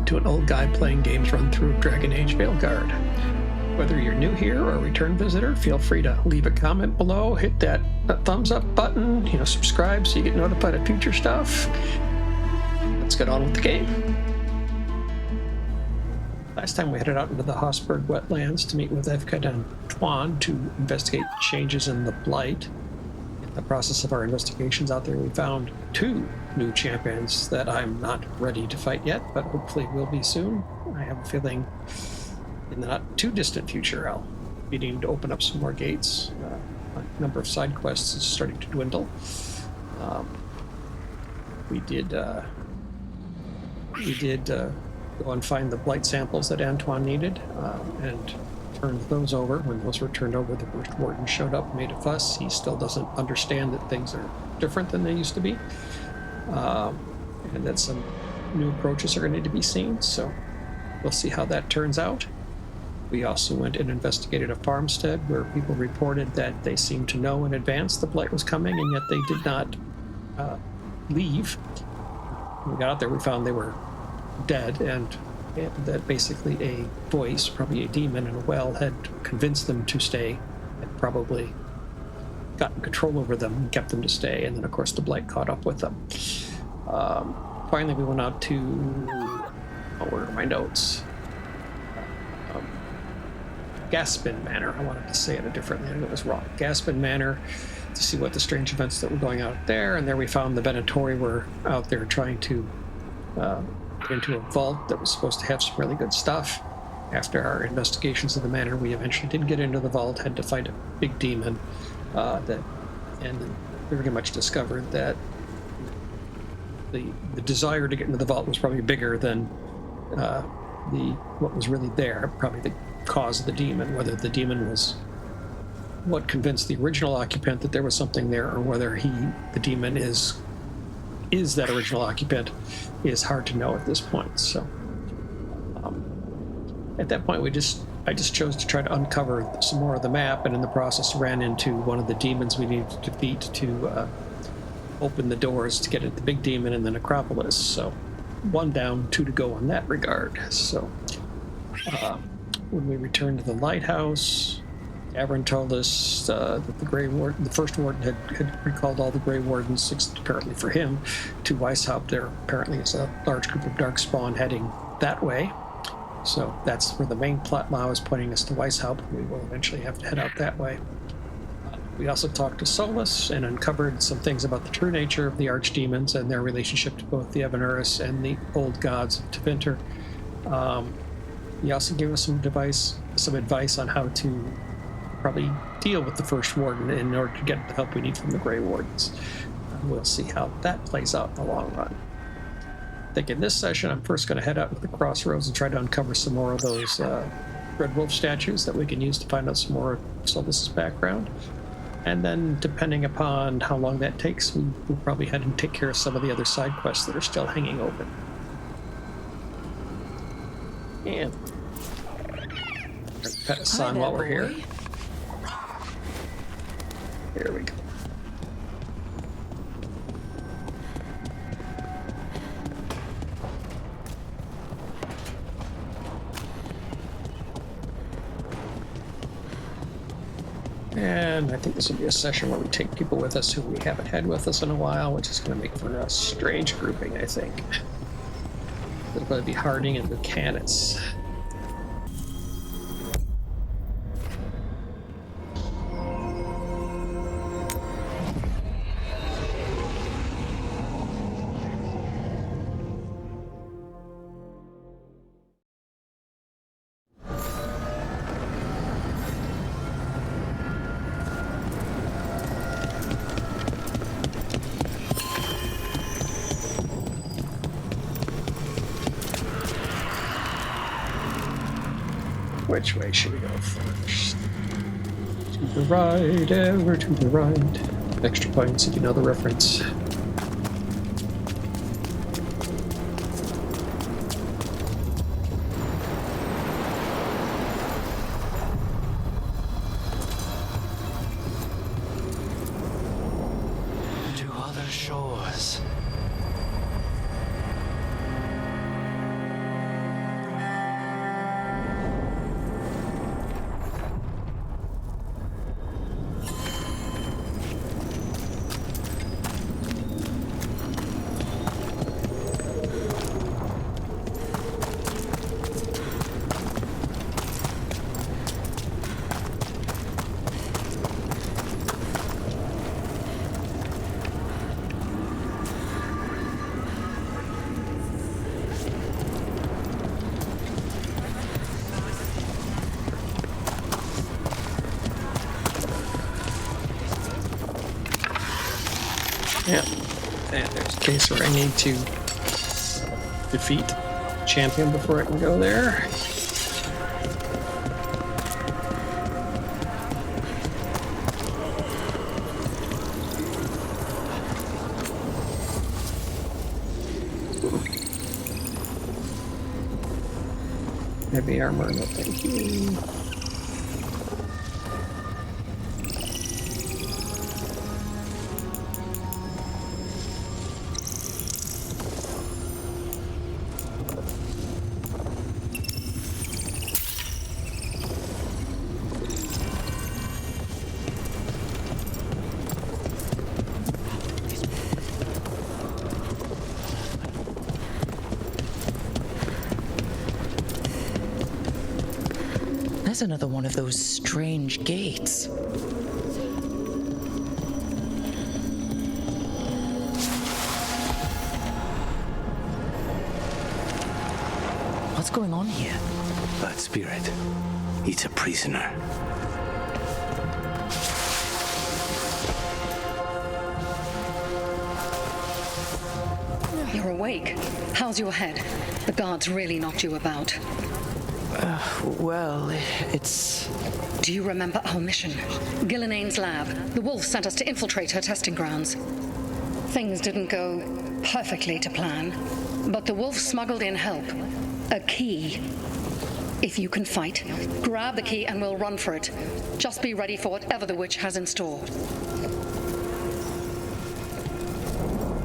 to an old guy playing games run through Dragon Age Veilguard. Whether you're new here or a return visitor, feel free to leave a comment below, hit that thumbs up button, subscribe so you get notified of future stuff. Let's get on with the game. Last time we headed out into the Hossberg wetlands to meet with Evka and Antoine to investigate changes in the Blight. In the process of our investigations out there, we found 2 new champions that I'm not ready to fight yet, but hopefully will be soon. I have a feeling in the not too distant future I'll be needing to open up some more gates. My number of side quests is starting to dwindle. We did go and find the Blight samples that Antoine needed and turned those over. When those were turned over, the first warden showed up, made a fuss. He still doesn't understand that things are different than they used to be, and that some new approaches are going to need to be seen, so we'll see how that turns out. We also went and investigated a farmstead where people reported that they seemed to know in advance the Blight was coming, and yet they did not leave. When we got out there, we found they were dead, and that basically a voice, probably a demon in a well, had convinced them to stay, and probably gotten control over them and kept them to stay, and then of course the Blight caught up with them. Finally we went out to, where are my notes? Gaspin Manor. I wanted to say it differently, and it was wrong. Gaspin Manor, to see what the strange events that were going out there, and there we found the Venatori were out there trying to get into a vault that was supposed to have some really good stuff. After our investigations of the manor, we eventually did get into the vault, had to fight a big demon, and we pretty much discovered that the desire to get into the vault was probably bigger than what was really there, probably the cause of the demon, whether the demon was what convinced the original occupant that there was something there, or whether the demon is that original occupant is hard to know at this point. So at that point I just chose to try to uncover some more of the map, and in the process ran into one of the demons we needed to defeat to open the doors to get at the big demon in the Necropolis. So 1 down, 2 to go in that regard. So when we returned to the lighthouse, Avern told us that the first warden had recalled all the Grey Wardens, apparently for him, to Weishaupt. There apparently is a large group of Darkspawn heading that way. So that's where the main plot now is, pointing us to Weishaupt. We will eventually have to head out that way. We also talked to Solas and uncovered some things about the true nature of the archdemons and their relationship to both the Evanuris and the old gods of Tevinter. He also gave us some advice on how to probably deal with the first warden in order to get the help we need from the Grey Wardens. We'll see how that plays out in the long run. I think in this session I'm first going to head out to the crossroads and try to uncover some more of those Red Wolf statues that we can use to find out some more of Solas' background. And then, depending upon how long that takes, we'll probably head and take care of some of the other side quests that are still hanging open. And pet Hassan while we're here. Here we go. And I think this will be a session where we take people with us who we haven't had with us in a while, which is going to make for a strange grouping, I think. It'll probably be Harding and Buchanans. Which way should we go first? To the right, ever to the right. Extra points if you know the reference. To other shores. Yeah. And there's a case where I need to defeat champion before I can go there. Heavy armor, no thank you. There's another one of those strange gates. What's going on here? That spirit. It's a prisoner. You're awake. How's your head? The guards really knocked you about. Well, it's... Do you remember our mission? Gillenane's lab. The wolf sent us to infiltrate her testing grounds. Things didn't go perfectly to plan, but the wolf smuggled in help. A key. If you can fight, grab the key and we'll run for it. Just be ready for whatever the witch has in store.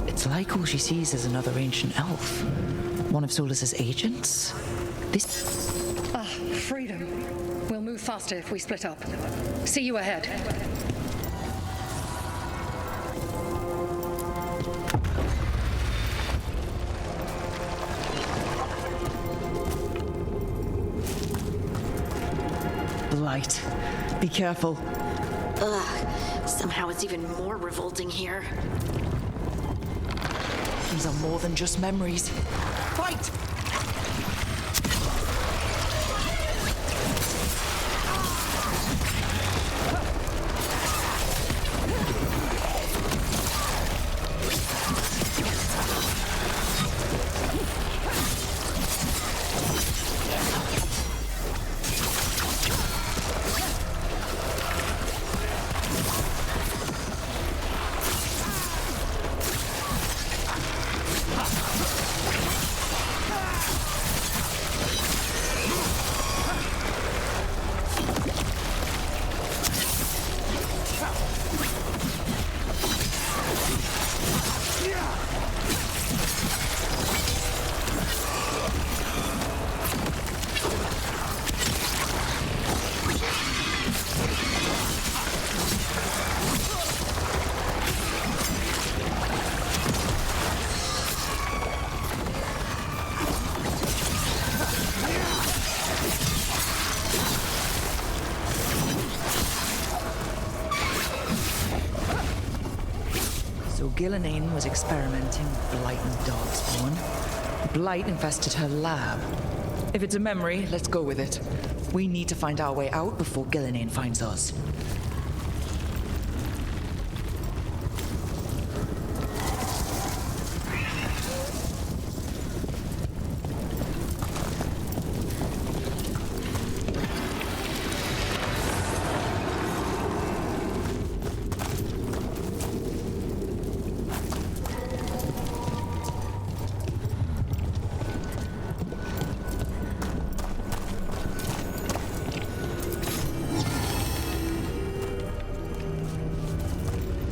It's like all she sees is another ancient elf. One of Solas's agents? This... Freedom. We'll move faster if we split up. See you ahead. Light. Be careful. Ugh. Somehow it's even more revolting here. These are more than just memories. Fight! Gillenane was experimenting with blight and darkspawn. Blight infested her lab. If it's a memory, let's go with it. We need to find our way out before Gillenane finds us.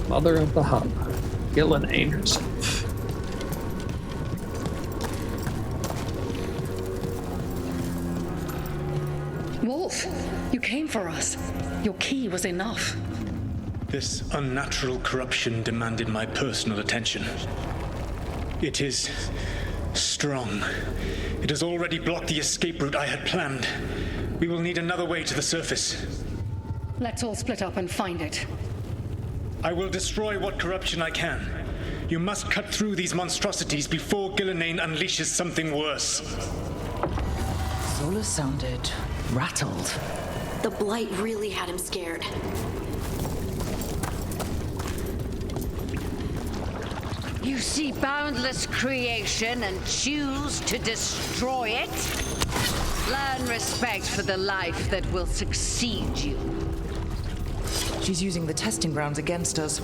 Mother of the hub, Gillenane herself. Wolf, you came for us. Your key was enough. This unnatural corruption demanded my personal attention. It is strong. It has already blocked the escape route I had planned. We will need another way to the surface. Let's all split up and find it. I will destroy what corruption I can. You must cut through these monstrosities before Gillenane unleashes something worse. Solas sounded rattled. The blight really had him scared. You see boundless creation and choose to destroy it? Learn respect for the life that will succeed you. She's using the testing grounds against us.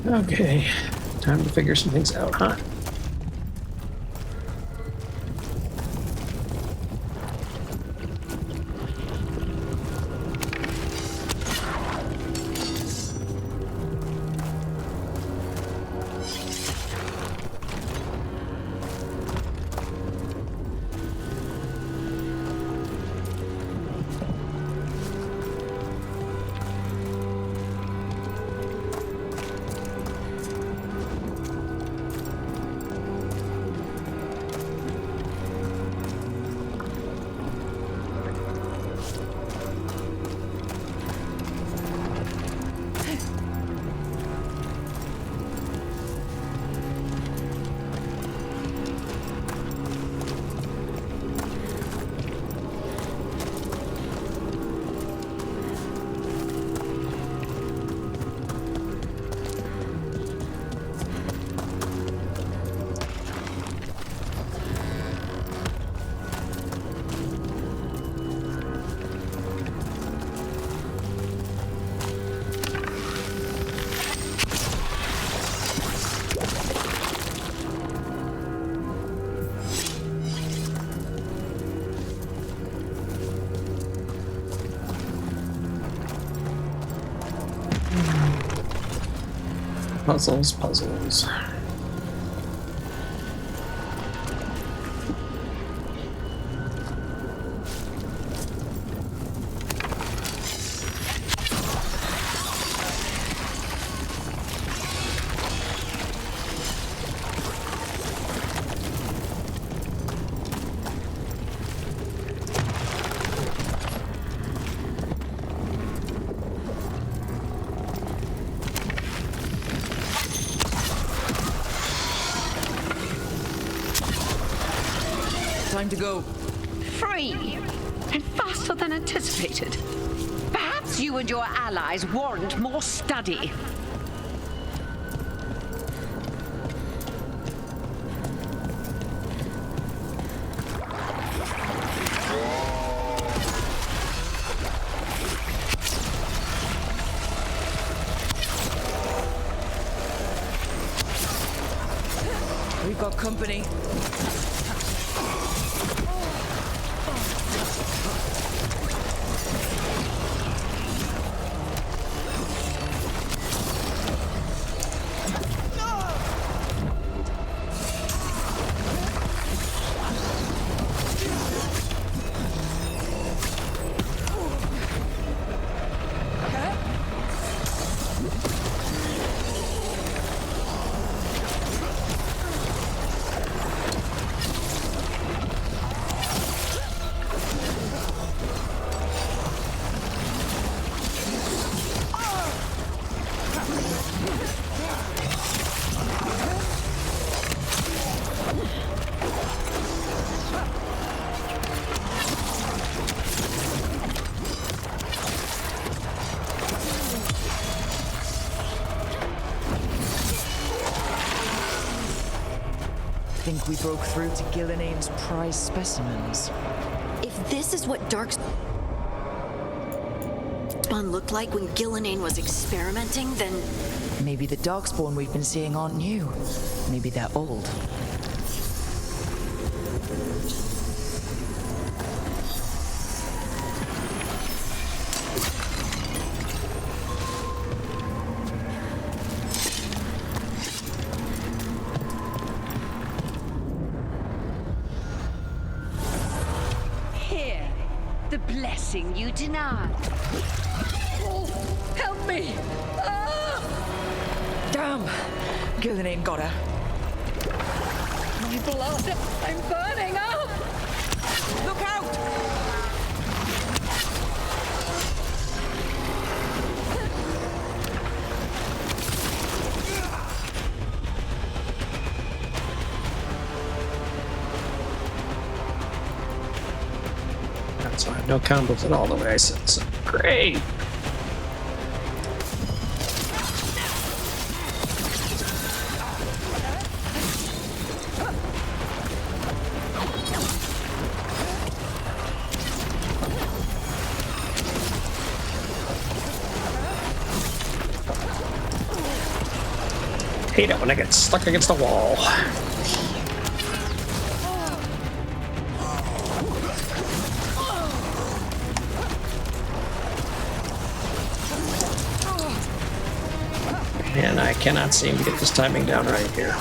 Okay, time to figure some things out, huh? Puzzles. Time to go. Free! And faster than anticipated. Perhaps you and your allies warrant more study. We've got company. broke through to Gillenane's prize specimens. If this is what Darkspawn looked like when Gillenane was experimenting, then... Maybe the Darkspawn we've been seeing aren't new. Maybe they're old. Here, the blessing you denied. Oh, help me! Ah! Damn! Gillenane got her. My blood! I'm burning up! Look out! That's fine. No combos at all the way I said so. Great! Hate it when I get stuck against the wall. And I cannot seem to get this timing down right here.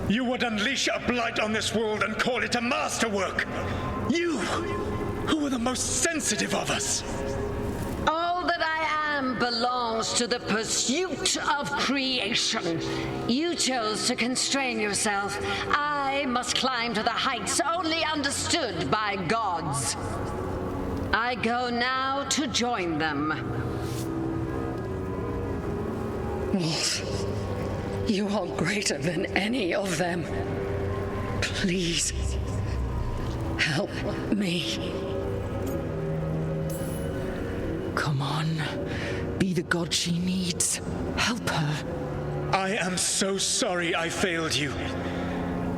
You would unleash a blight on this world and call it a masterwork! You, who are the most sensitive of us! All that I am belongs to the pursuit of creation. You chose to constrain yourself. I must climb to the heights only understood by gods. I go now to join them. Wolf, you are greater than any of them. Please, help me. Come on. Be the god she needs. Help her. I am so sorry I failed you.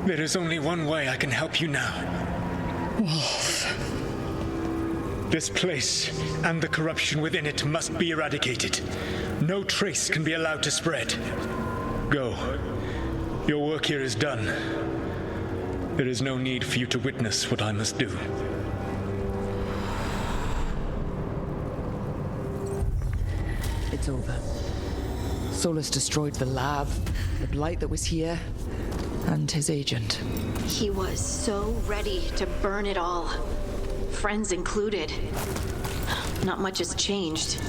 There is only one way I can help you now. Wolf. This place and the corruption within it must be eradicated. No trace can be allowed to spread. Go. Your work here is done. There is no need for you to witness what I must do. It's over. Solas destroyed the lab, the blight that was here, and his agent. He was so ready to burn it all. Friends included. Not much has changed.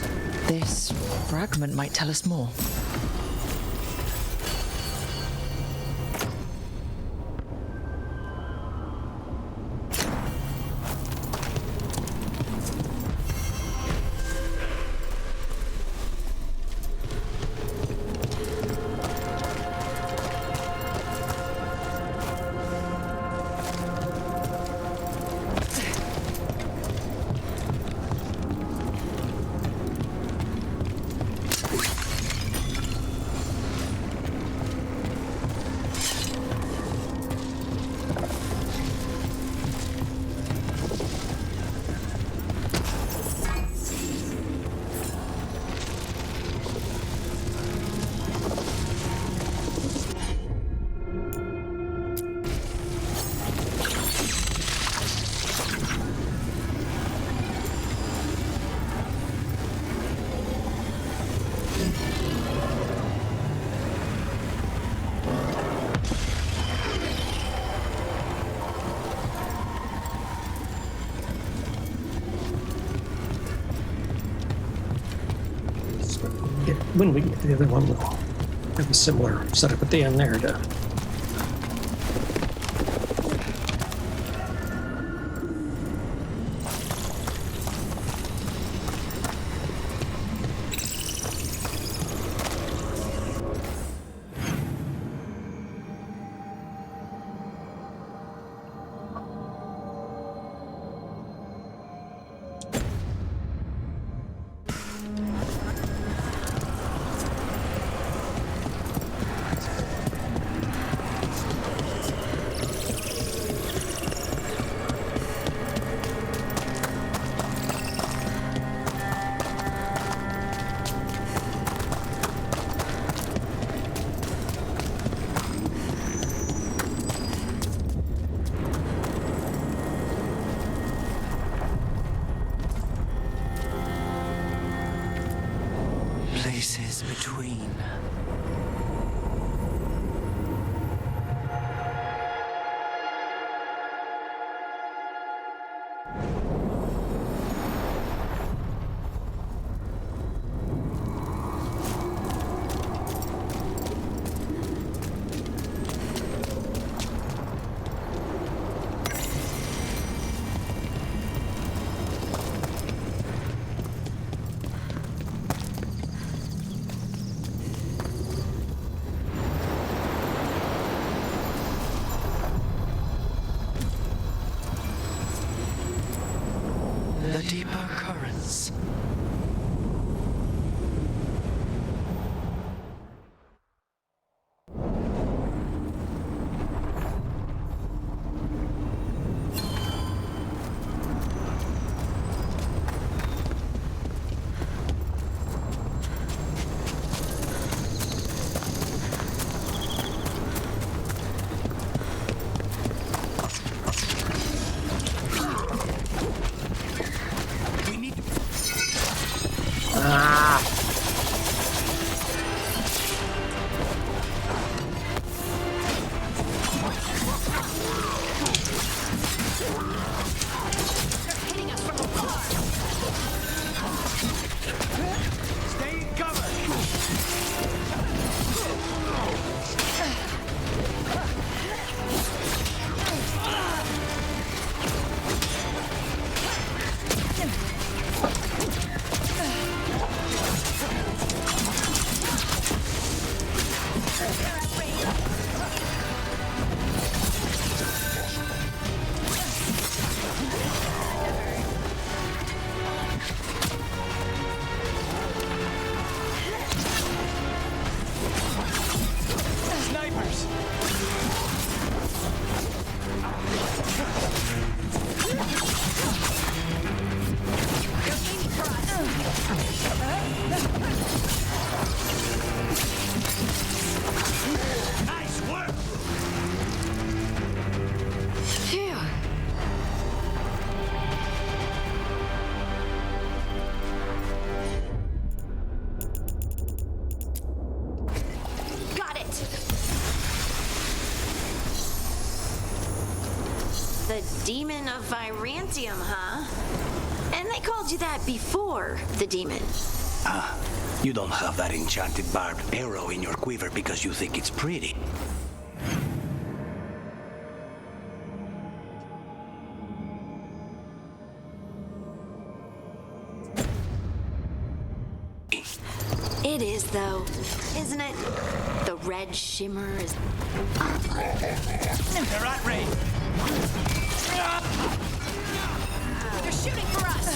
This fragment might tell us more. when we get to the other one, we'll have a similar setup at the end there to... Places between. The deeper currents. The demon of Virantium, huh? And they called you that before the demon. Ah, you don't have that enchanted barbed arrow in your quiver because you think it's pretty. It is, though, isn't it? The red shimmer is... They're at Ray! They're shooting for us!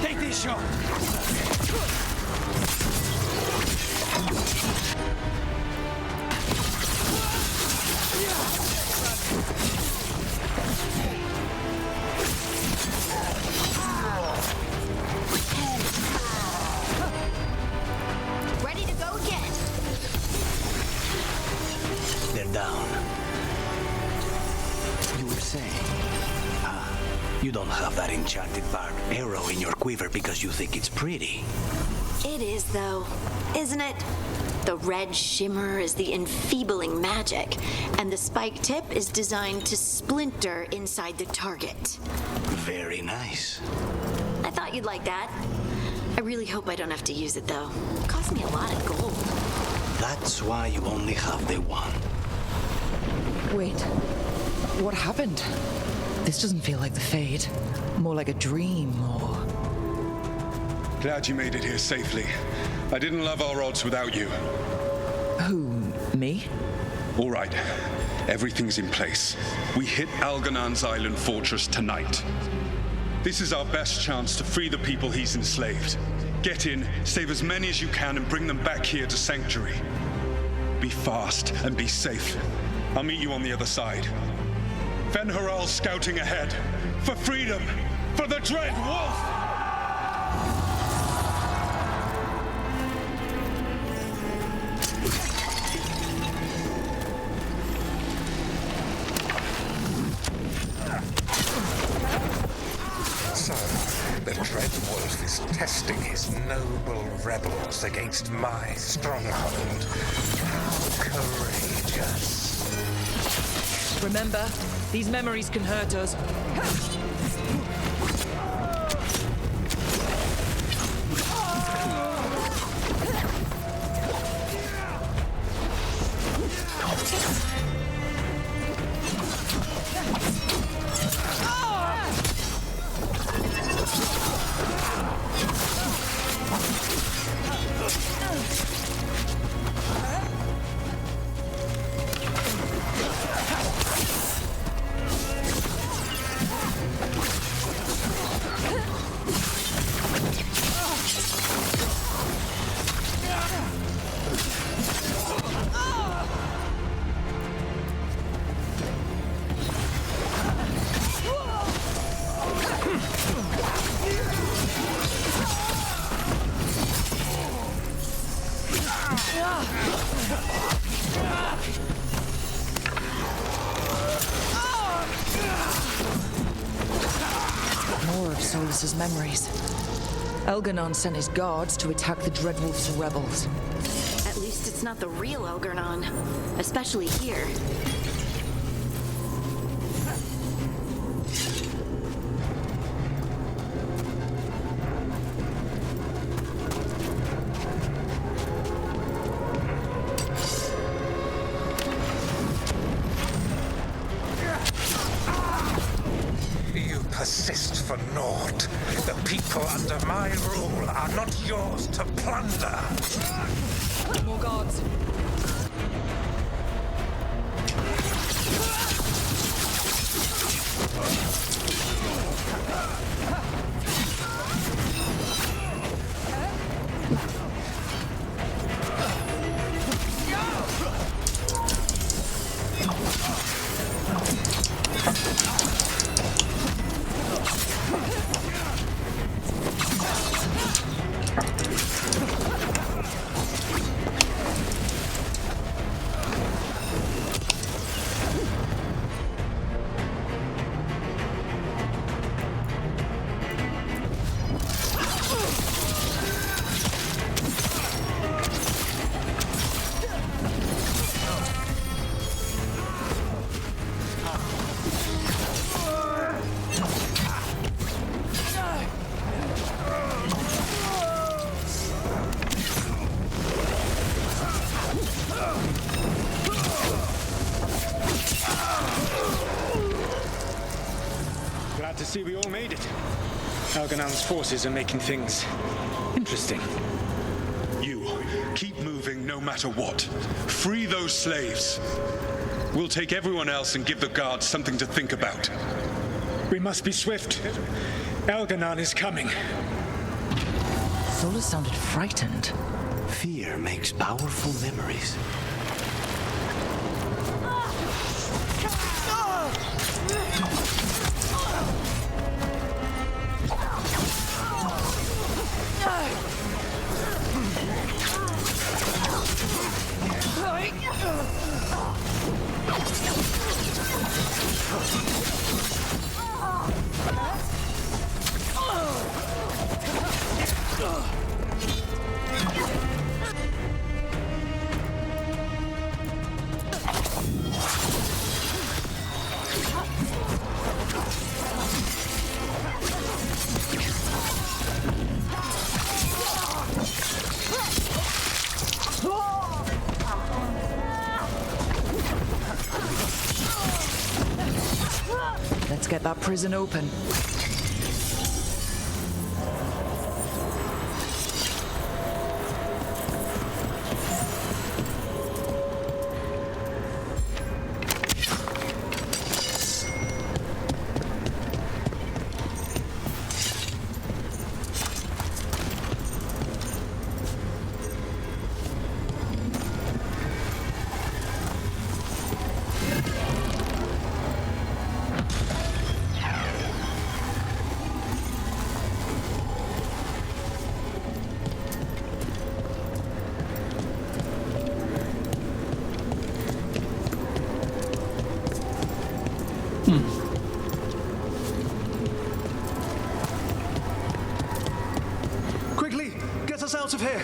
Take this shot! Ready to go again. They're down. You were saying? Ah, you don't have that enchanted barbed arrow in your quiver because you think it's pretty. It is, though, isn't it? The red shimmer is the enfeebling magic, and the spike tip is designed to splinter inside the target. Very nice. I thought you'd like that. I really hope I don't have to use it, though. It cost me a lot of gold. That's why you only have the one. Wait, what happened? This doesn't feel like the Fade. More like a dream, or... Glad you made it here safely. I didn't love our odds without you. Who, me? All right. Everything's in place. We hit Algernon's island fortress tonight. This is our best chance to free the people he's enslaved. Get in, save as many as you can, and bring them back here to Sanctuary. Be fast and be safe. I'll meet you on the other side. Fen-Haral's scouting ahead. For freedom! For the Dread Wolf! So, the Dread Wolf is testing his noble rebels against my stronghold. How courageous. Remember, these memories can hurt us. More of Solas' memories. Elgernon sent his guards to attack the Dreadwolf's rebels. At least it's not the real Elgernon, especially here. You persist for naught. The people under my rule are not yours to plunder. More guards. Glad to see we all made it. Algernon's forces are making things interesting. You, keep moving no matter what. Free those slaves. We'll take everyone else and give the guards something to think about. We must be swift. Elgernon is coming. Solas sounded frightened. Fear makes powerful memories. Let's get that prison open. Quickly, get us out of here!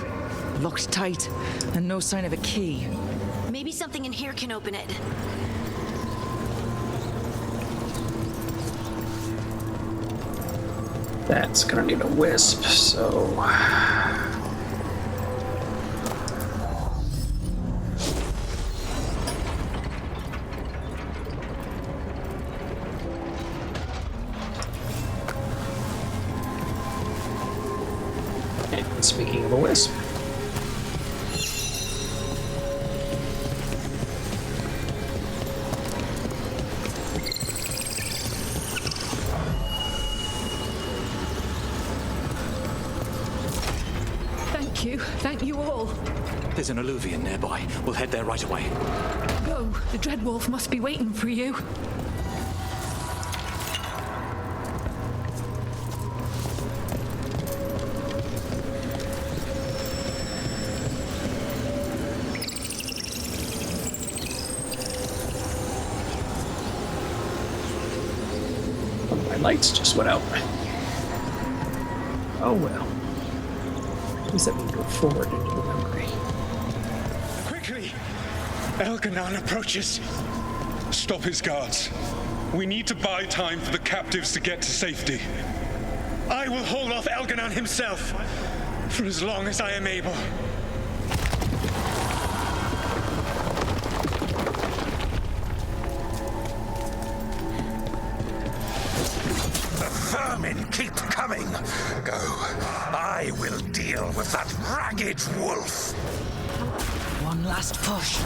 Locked tight, and no sign of a key. Maybe something in here can open it. That's gonna need a wisp, so... And speaking of a wisp... Thank you all. There's an alluvion nearby. We'll head there right away. Go. The Dreadwolf must be waiting for you. My lights just went out. Oh well. At least that we go forward into the memory. Quickly! Elganon approaches. Stop his guards. We need to buy time for the captives to get to safety. I will hold off Elganon himself for as long as I am able. Vermin keep coming. Go. I will deal with that ragged wolf. One last push.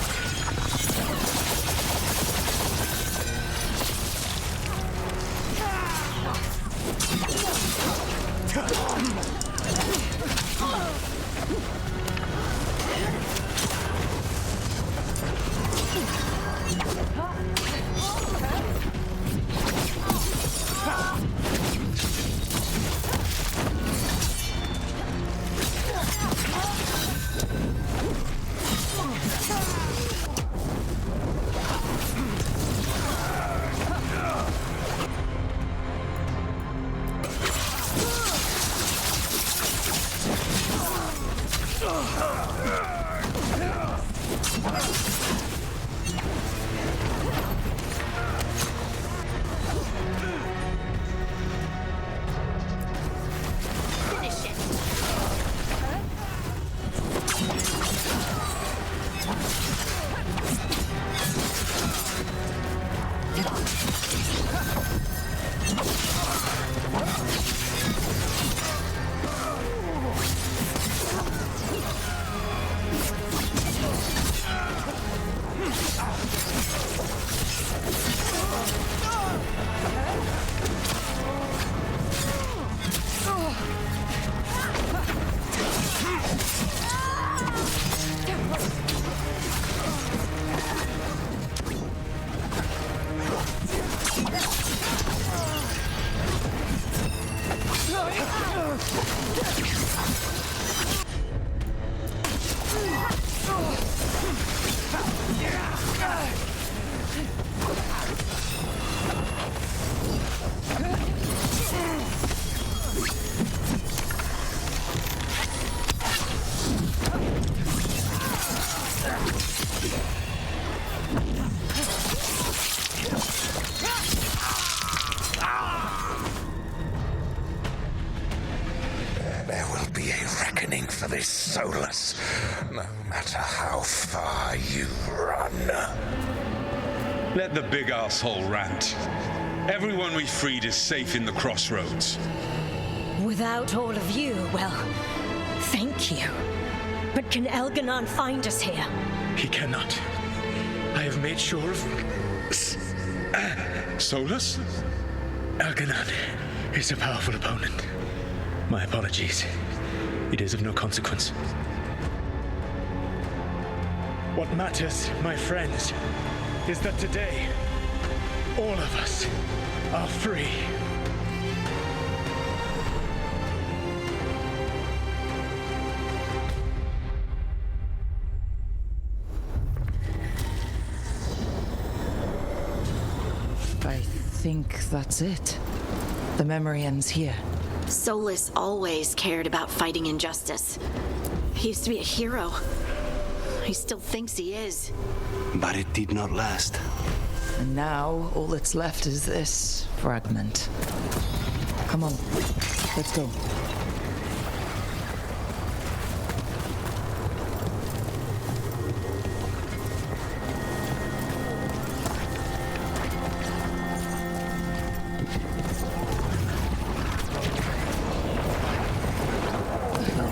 There will be a reckoning for this, Solas, no matter how far you run. Let the big asshole rant. Everyone we freed is safe in the crossroads. Without all of you, well, thank you. But can Elganon find us here? He cannot. I have made sure of... Solas? Elganon is a powerful opponent. My apologies. It is of no consequence. What matters, my friends, is that today, all of us are free. I think that's it. The memory ends here. Solas always cared about fighting injustice. He used to be a hero. He still thinks he is. But it did not last. And now, all that's left is this fragment. Come on, let's go.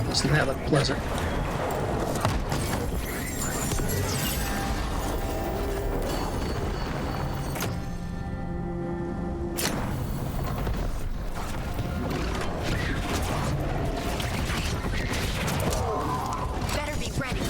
Doesn't that look pleasant? Better be ready.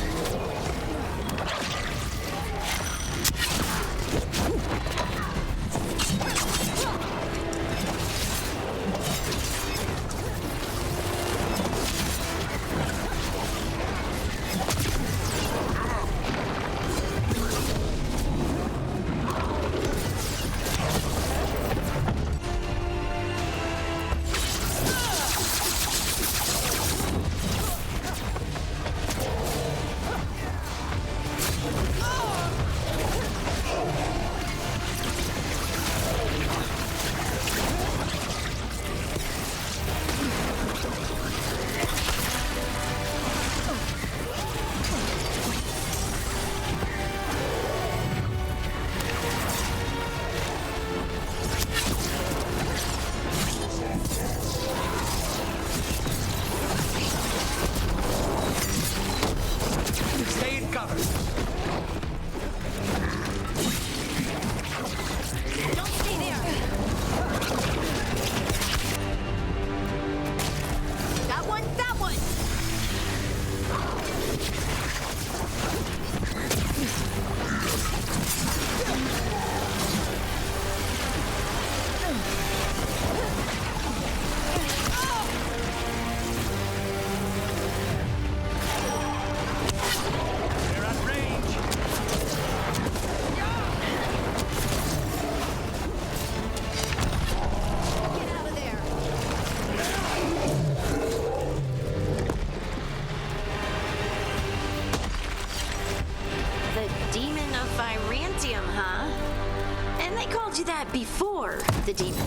Before the demon.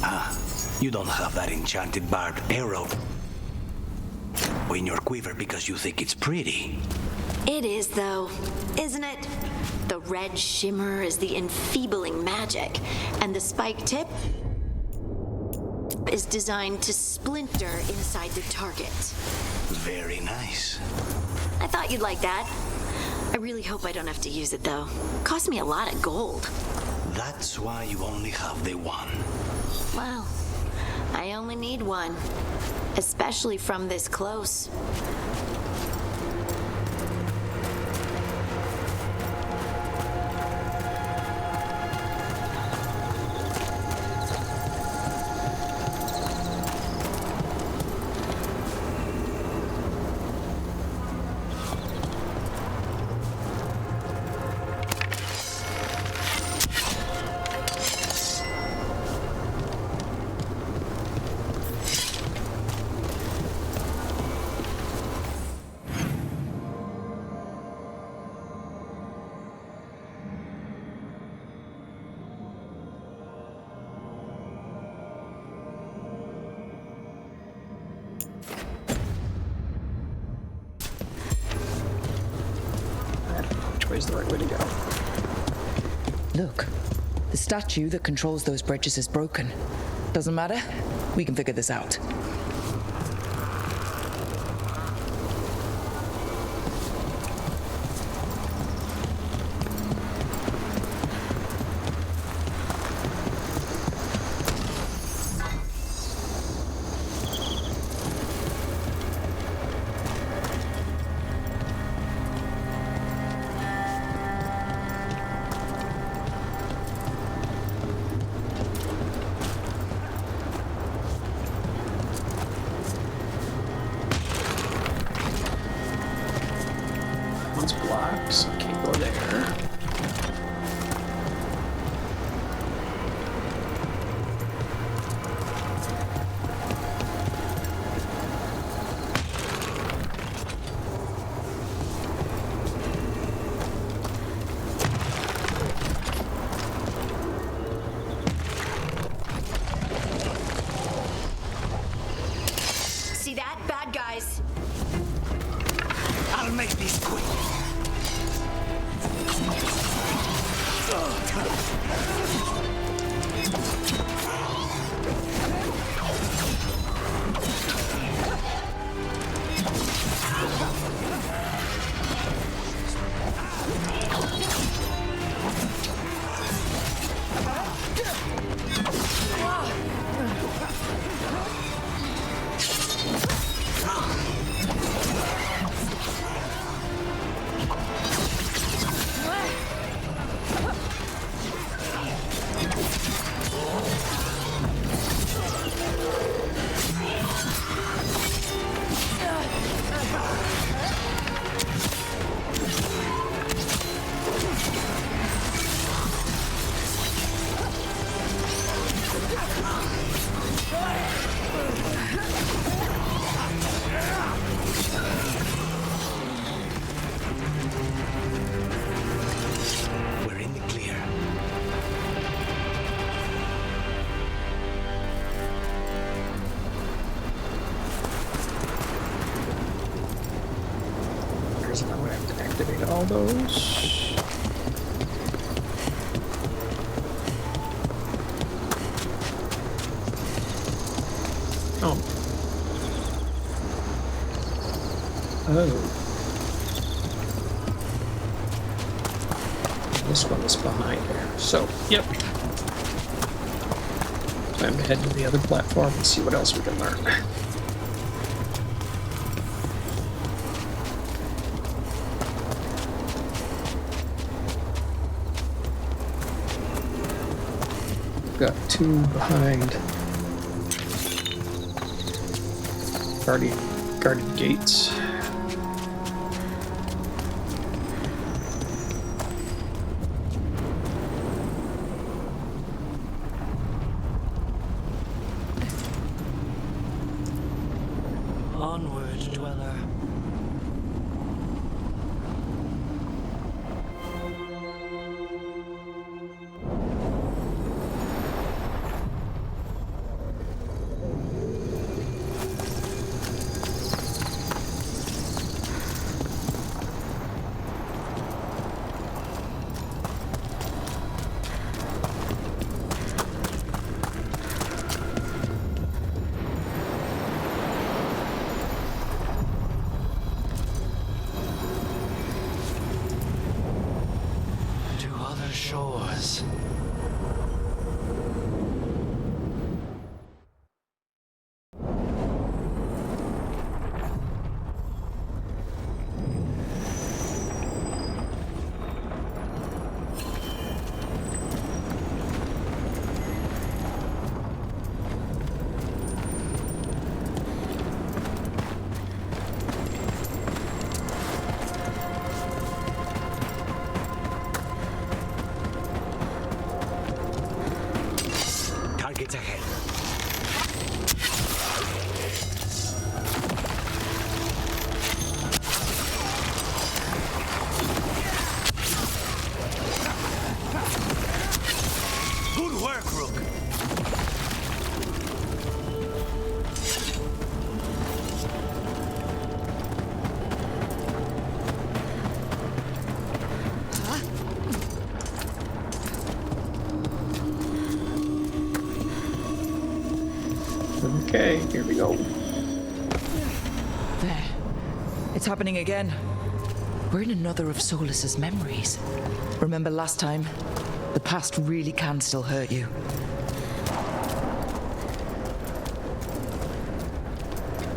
Ah, you don't have that enchanted barbed arrow in your quiver because you think it's pretty. It is, though, isn't it? The red shimmer is the enfeebling magic, and the spike tip is designed to splinter inside the target. Very nice. I thought you'd like that. I really hope I don't have to use it, though. Cost me a lot of gold. That's why you only have the one. Well, I only need one, especially from this close. Which way's the right way to go? Look, The statue that controls those bridges is broken. Doesn't matter. We can figure this out. One's blocked, so can't go there. See that? Bad guys. I'll make this quick. We're in the clear. Because now I have to activate all those. Oh. Oh. This one is behind her. So, yep. Time to head to the other platform and see what else we can learn. Got two behind guarded gates. Onward, dweller. Shores. Targets ahead. Good work, Rook. Okay, here we go. There. It's happening again. We're in another of Solas's memories. Remember last time? The past really can still hurt you.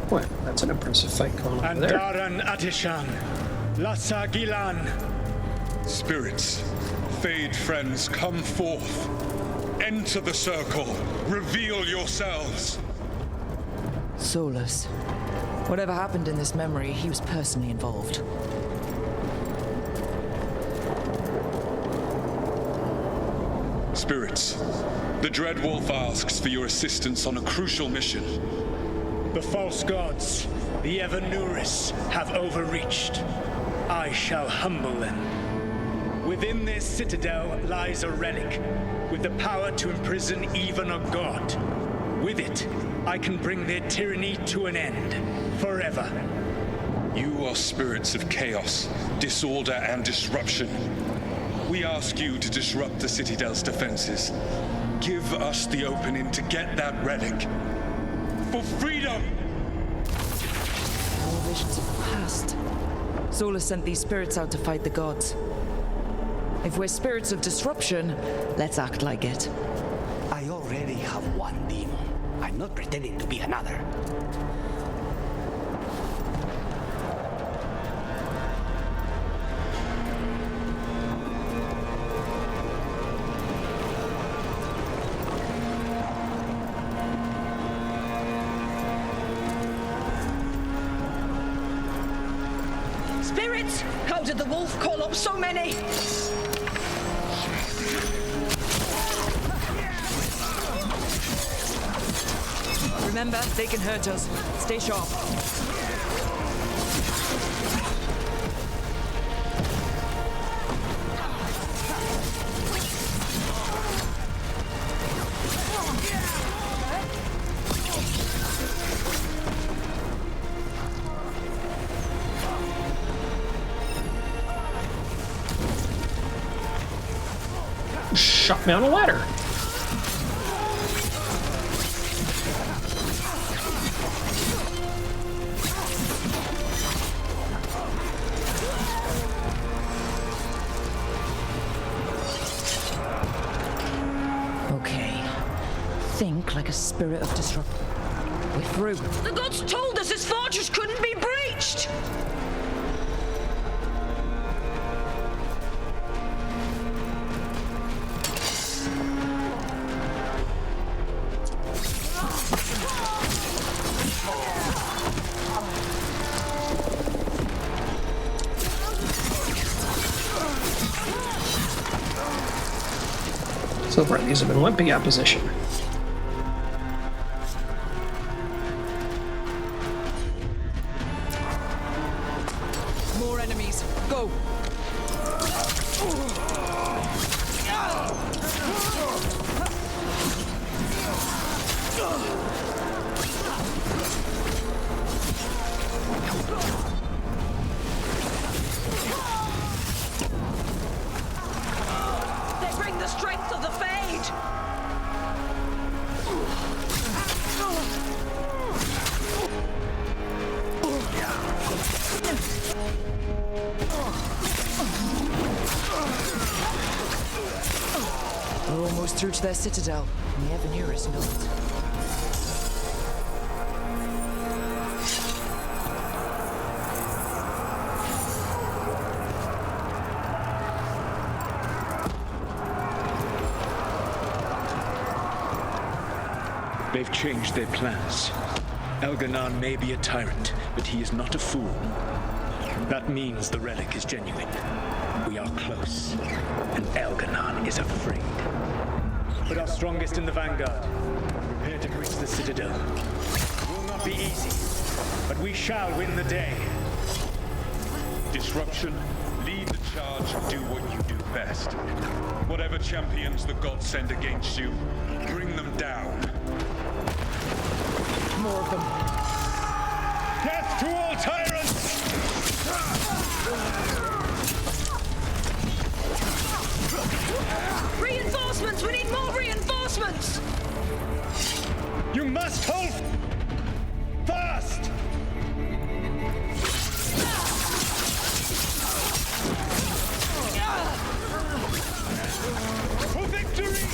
Well, that's an impressive fight going on over there. Andaran Atishan, Lassa Gilan. Spirits, Fade friends, come forth. Enter the circle. Reveal yourselves. Solas. Whatever happened in this memory, he was personally involved. Spirits, the Dread Wolf asks for your assistance on a crucial mission. The false gods, the Evanuris, have overreached. I shall humble them. Within this citadel lies a relic, with the power to imprison even a god. With it, I can bring their tyranny to an end, forever. You are spirits of chaos, disorder, and disruption. We ask you to disrupt the Citadel's defenses. Give us the opening to get that relic. For freedom! More visions of the past. Solas sent these spirits out to fight the gods. If we're spirits of disruption, let's act like it. I already have one demon. I'm not pretending to be another. Spirits! How did the wolf call up so many? Remember, they can hurt us. Stay sharp. Shot me on a ladder. Okay. Think like a spirit of disruption. We're through. The gods told us his fortress couldn't be breached! So far, these have been wimpy opposition. More enemies. Go! They bring the strength of the Fade! We're almost through to their citadel, and the Evanuris know it. They've changed their plans. Elganon may be a tyrant, but he is not a fool. That means the relic is genuine. We are close, and Elganon is afraid. Put our strongest in the vanguard. Prepare to breach the citadel. It will not be easy, but we shall win the day. Disruption, lead the charge and do what you do best. Whatever champions the gods send against you, bring them down. More of them. Death to all tyrants! Reinforcements! We need more reinforcements! You You must hold fast! For victory!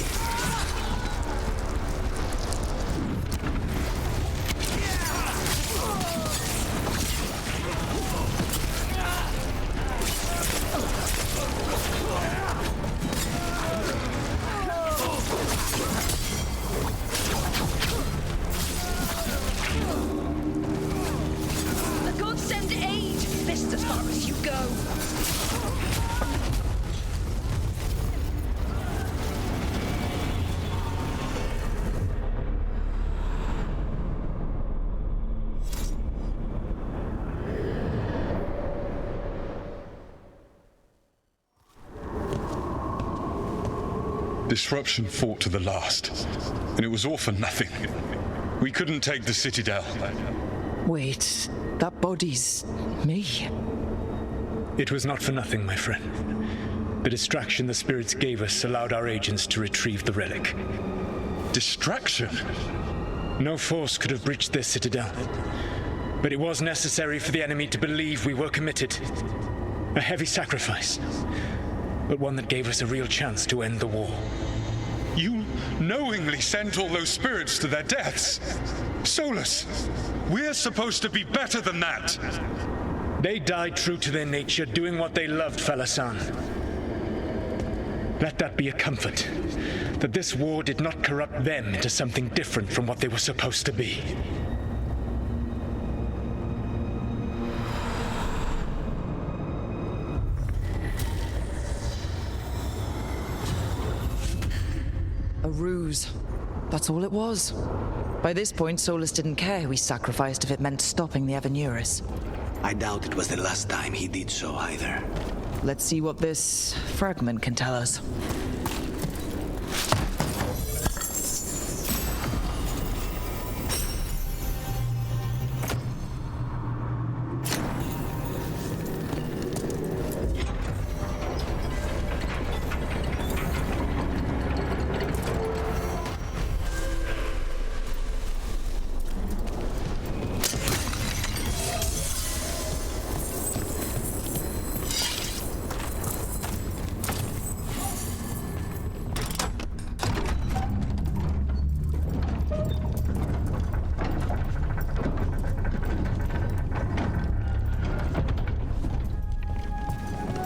The gods send aid! This is as far as you go! Disruption fought to the last, and it was all for nothing. We couldn't take the Citadel. Wait, that body's me. It was not for nothing, my friend. The distraction the spirits gave us allowed our agents to retrieve the relic. Distraction? No force could have breached this Citadel. But it was necessary for the enemy to believe we were committed. A heavy sacrifice, but one that gave us a real chance to end the war. You knowingly sent all those spirits to their deaths. Solas, we're supposed to be better than that. They died true to their nature, doing what they loved, Falasan. Let that be a comfort, that this war did not corrupt them into something different from what they were supposed to be. A ruse. That's all it was. By this point, Solas didn't care who he sacrificed if it meant stopping the Evanuris. I doubt it was the last time he did so either. Let's see what this fragment can tell us.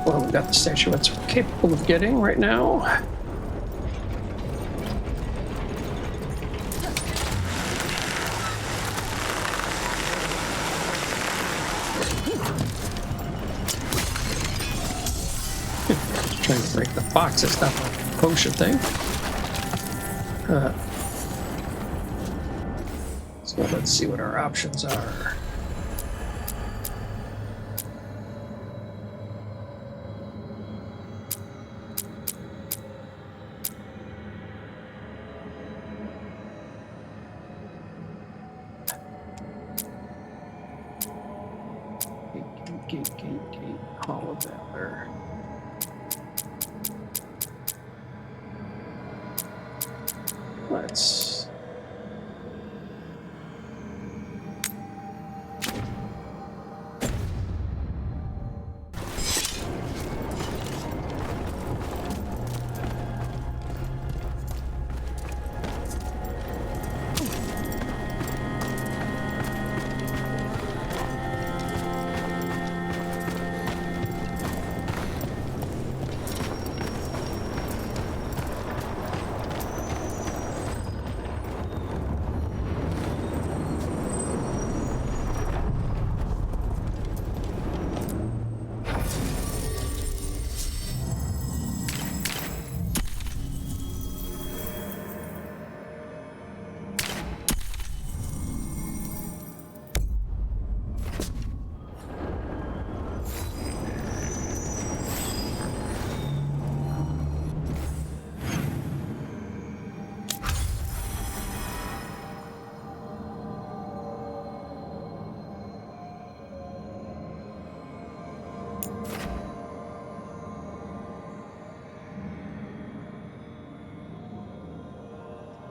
Well, we've got the statuettes we're capable of getting right now. Trying to break the box, it's not a potion thing. So let's see what our options are. Gate, all of that there. Let's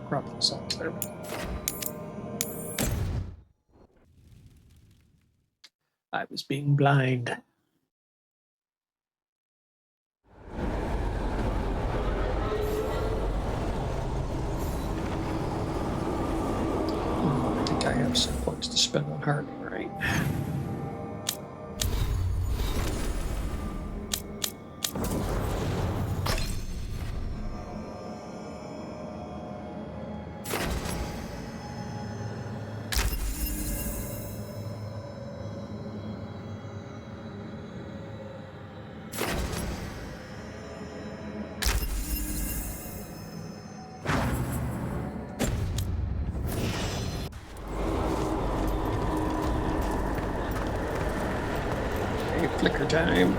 crop this up. There we go. I was being blind. I think I have some points to spend on hardening, right? Flicker time.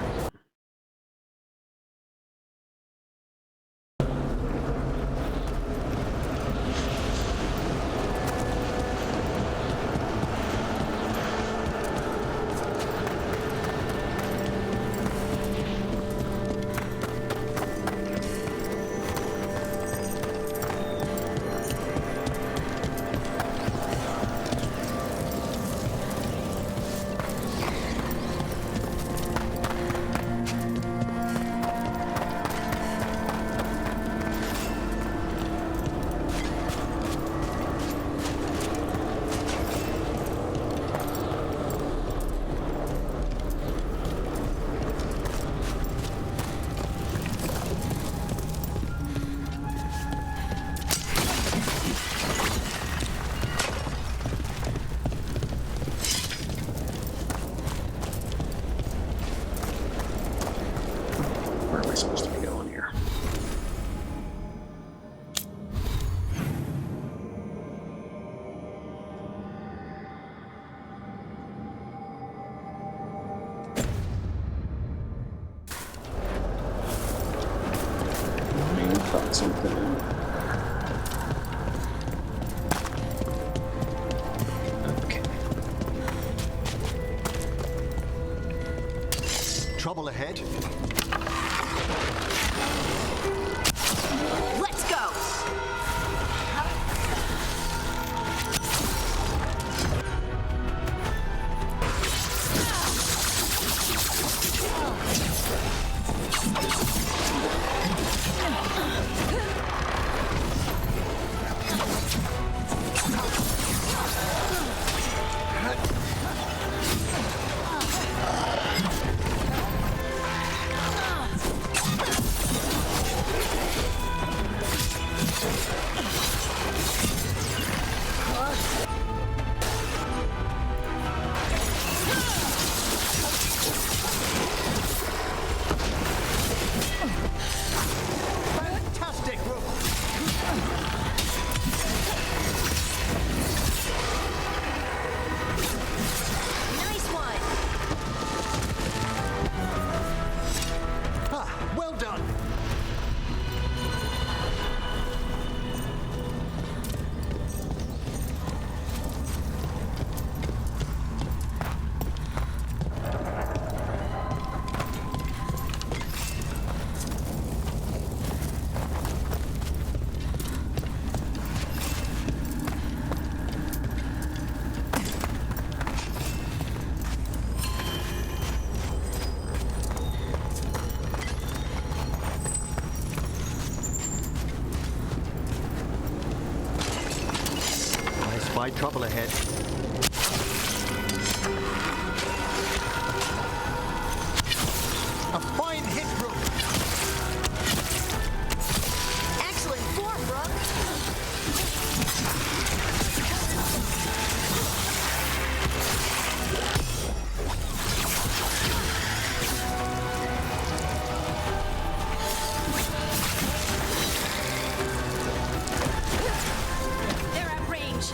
Something. Okay. Trouble ahead. Let's go! Spy trouble ahead. A fine hit, Rook. Excellent form, Rook. They're at range.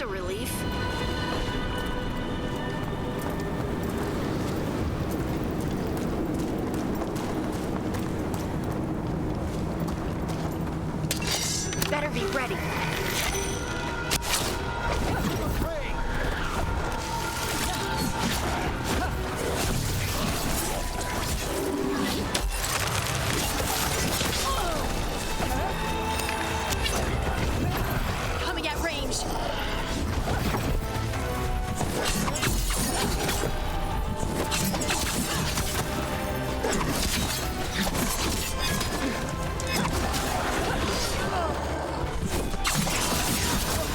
a relief. Better be ready. Coming at range.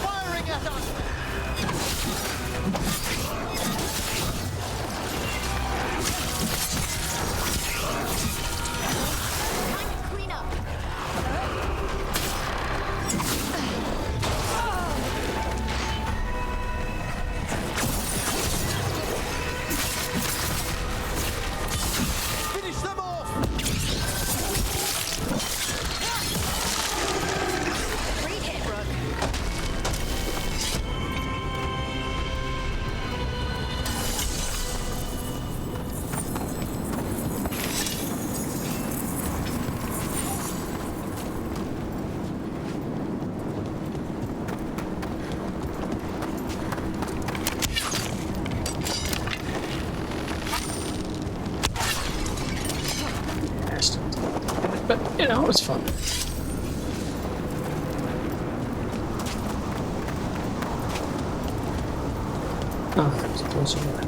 Firing at us! Time to clean up. Finish them off! Great hit, Rook. But, you know, it was fun. Oh, there's a closer one.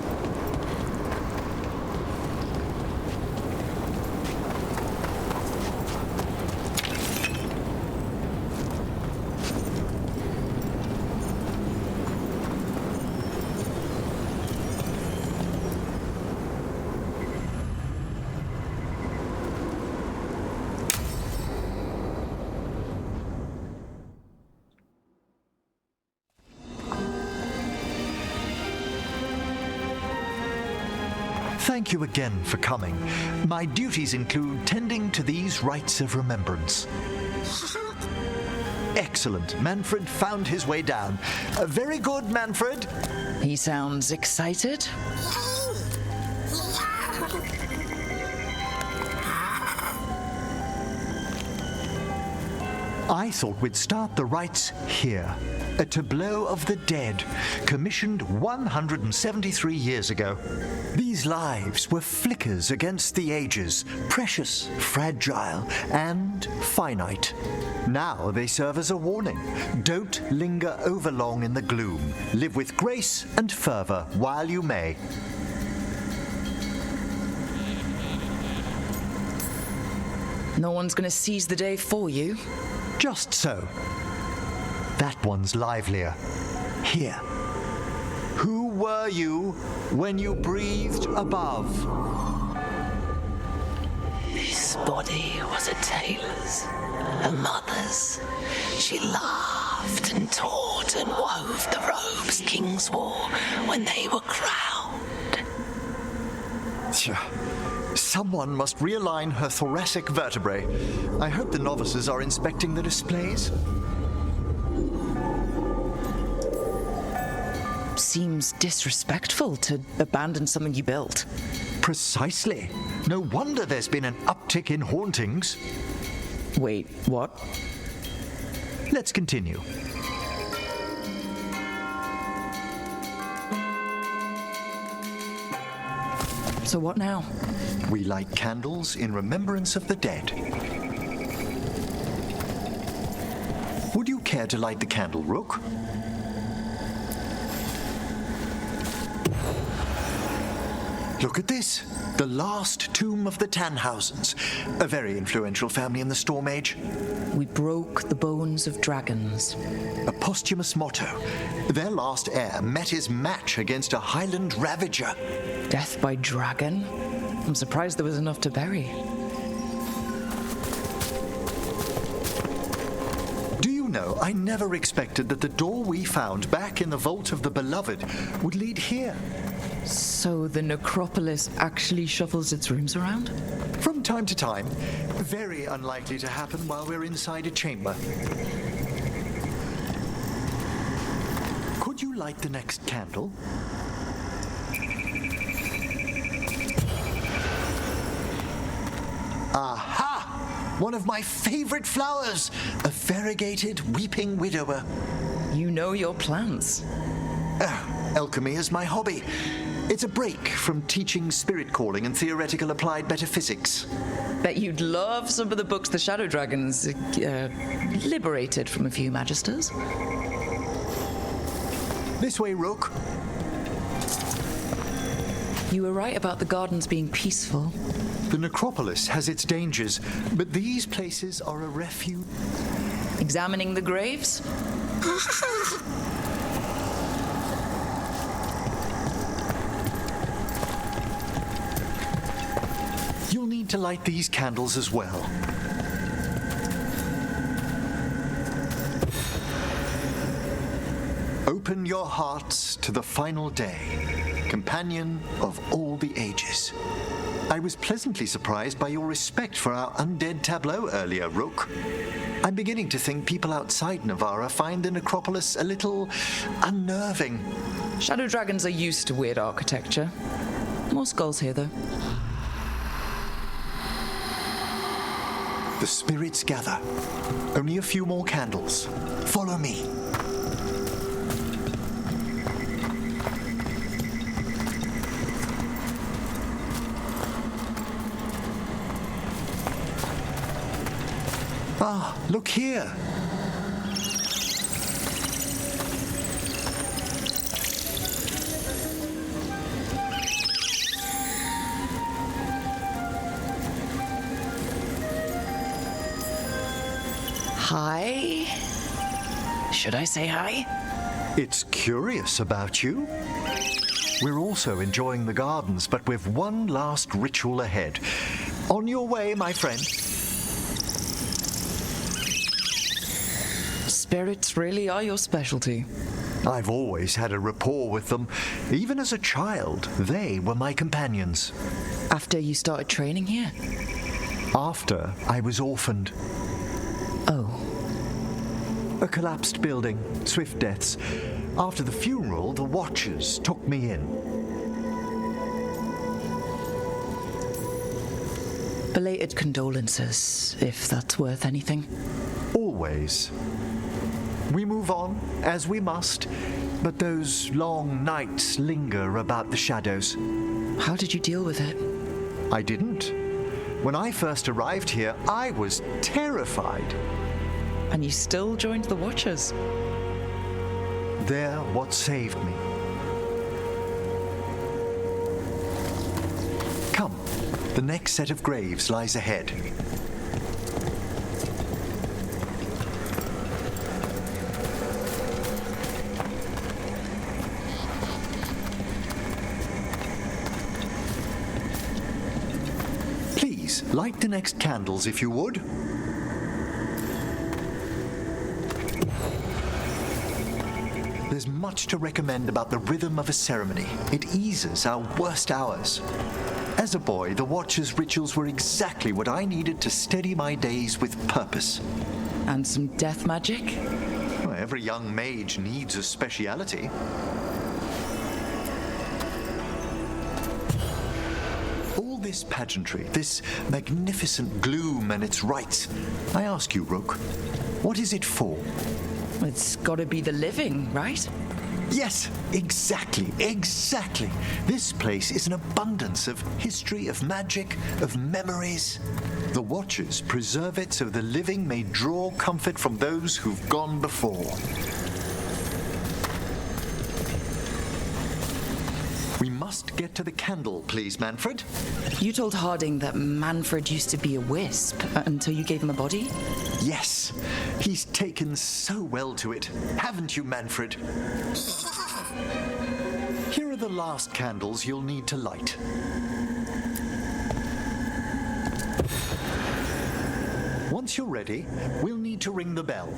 Thank you again for coming. My duties include tending to these rites of remembrance. Excellent. Manfred found his way down. Very good, Manfred. He sounds excited. I thought we'd start the rites here. A tableau of the dead, commissioned 173 years ago. These lives were flickers against the ages, precious, fragile, and finite. Now they serve as a warning. Don't linger overlong in the gloom. Live with grace and fervor while you may. No one's gonna seize the day for you. Just so. That one's livelier. Here. Who were you when you breathed above? This body was a tailor's, a mother's. She laughed and taught and wove the robes kings wore when they were crowned. Someone must realign her thoracic vertebrae. I hope the novices are inspecting the displays. Seems disrespectful to abandon something you built. Precisely. No wonder there's been an uptick in hauntings. Wait, what? Let's continue. So what now? We light candles in remembrance of the dead. Would you care to light the candle, Rook? Look at this. The last tomb of the Tannhausens. A very influential family in the Storm Age. We broke the bones of dragons. A posthumous motto. Their last heir met his match against a Highland Ravager. Death by dragon? I'm surprised there was enough to bury. Do you know, I never expected that the door we found back in the Vault of the Beloved would lead here. So the Necropolis actually shuffles its rooms around? From time to time. Very unlikely to happen while we're inside a chamber. Could light the next candle? Aha! One of my favorite flowers! A variegated weeping widower. You know your plants. Alchemy is my hobby. It's a break from teaching spirit calling and theoretical applied metaphysics. Bet you'd love some of the books the Shadow Dragons liberated from a few magisters. This way, Rook. You were right about the gardens being peaceful. The Necropolis has its dangers, but these places are a refuge. Examining the graves? You'll need to light these candles as well. Open your hearts to the final day, companion of all the ages. I was pleasantly surprised by your respect for our undead tableau earlier, Rook. I'm beginning to think people outside Navarra find the Necropolis a little unnerving. Shadow Dragons are used to weird architecture. More skulls here, though. The spirits gather. Only a few more candles. Follow me. Ah, look here. Hi? Should I say hi? It's curious about you. We're also enjoying the gardens, but with one last ritual ahead. On your way, my friend. Spirits really are your specialty. I've always had a rapport with them. Even as a child, they were my companions. After you started training here? After I was orphaned. Oh. A collapsed building, swift deaths. After the funeral, the Watchers took me in. Belated condolences, if that's worth anything. Always. We move on, as we must, but those long nights linger about the shadows. How did you deal with it? I didn't. When I first arrived here, I was terrified. And you still joined the Watchers? They're what saved me. Come, the next set of graves lies ahead. Please, light the next candles if you would. There's much to recommend about the rhythm of a ceremony. It eases our worst hours. As a boy, the Watcher's rituals were exactly what I needed to steady my days with purpose. And some death magic? Well, every young mage needs a speciality. All this pageantry, this magnificent gloom and its rites. I ask you, Rook, what is it for? It's gotta be the living, right? Yes, exactly. This place is an abundance of history, of magic, of memories. The Watchers preserve it so the living may draw comfort from those who've gone before. We must get to the candle, please, Manfred. You told Harding that Manfred used to be a wisp until you gave him a body? Yes, he's taken so well to it. Haven't you, Manfred? Here are the last candles you'll need to light. Once you're ready, we'll need to ring the bell.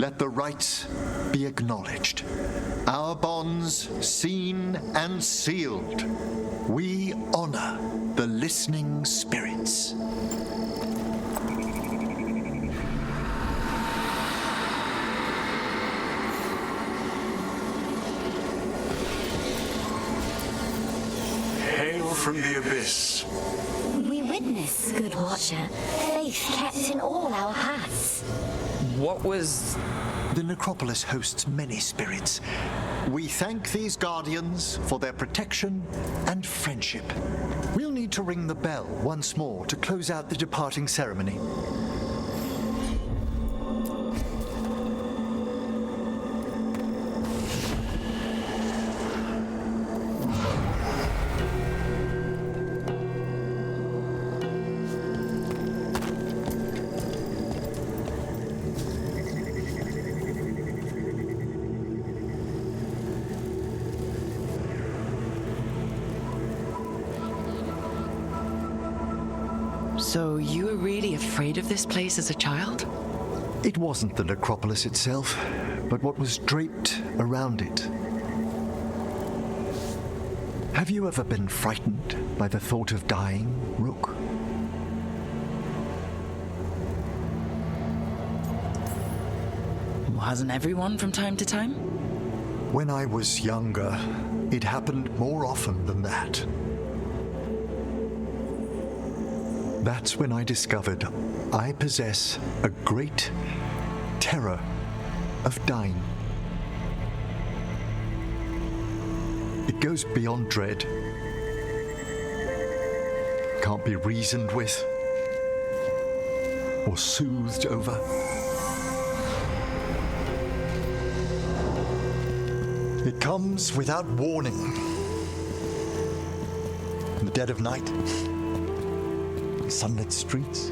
Let the rites be acknowledged. Our bonds seen and sealed. We honor the listening spirits. Hail from the abyss. We witness, good watcher, faith kept in all our paths. What was... The Necropolis hosts many spirits. We thank these guardians for their protection and friendship. We'll need to ring the bell once more to close out the departing ceremony. So you were really afraid of this place as a child? It wasn't the Necropolis itself, but what was draped around it. Have you ever been frightened by the thought of dying, Rook? Hasn't everyone from time to time? When I was younger, it happened more often than that. That's when I discovered I possess a great terror of dying. It goes beyond dread. Can't be reasoned with or soothed over. It comes without warning. In the dead of night. Sunlit streets.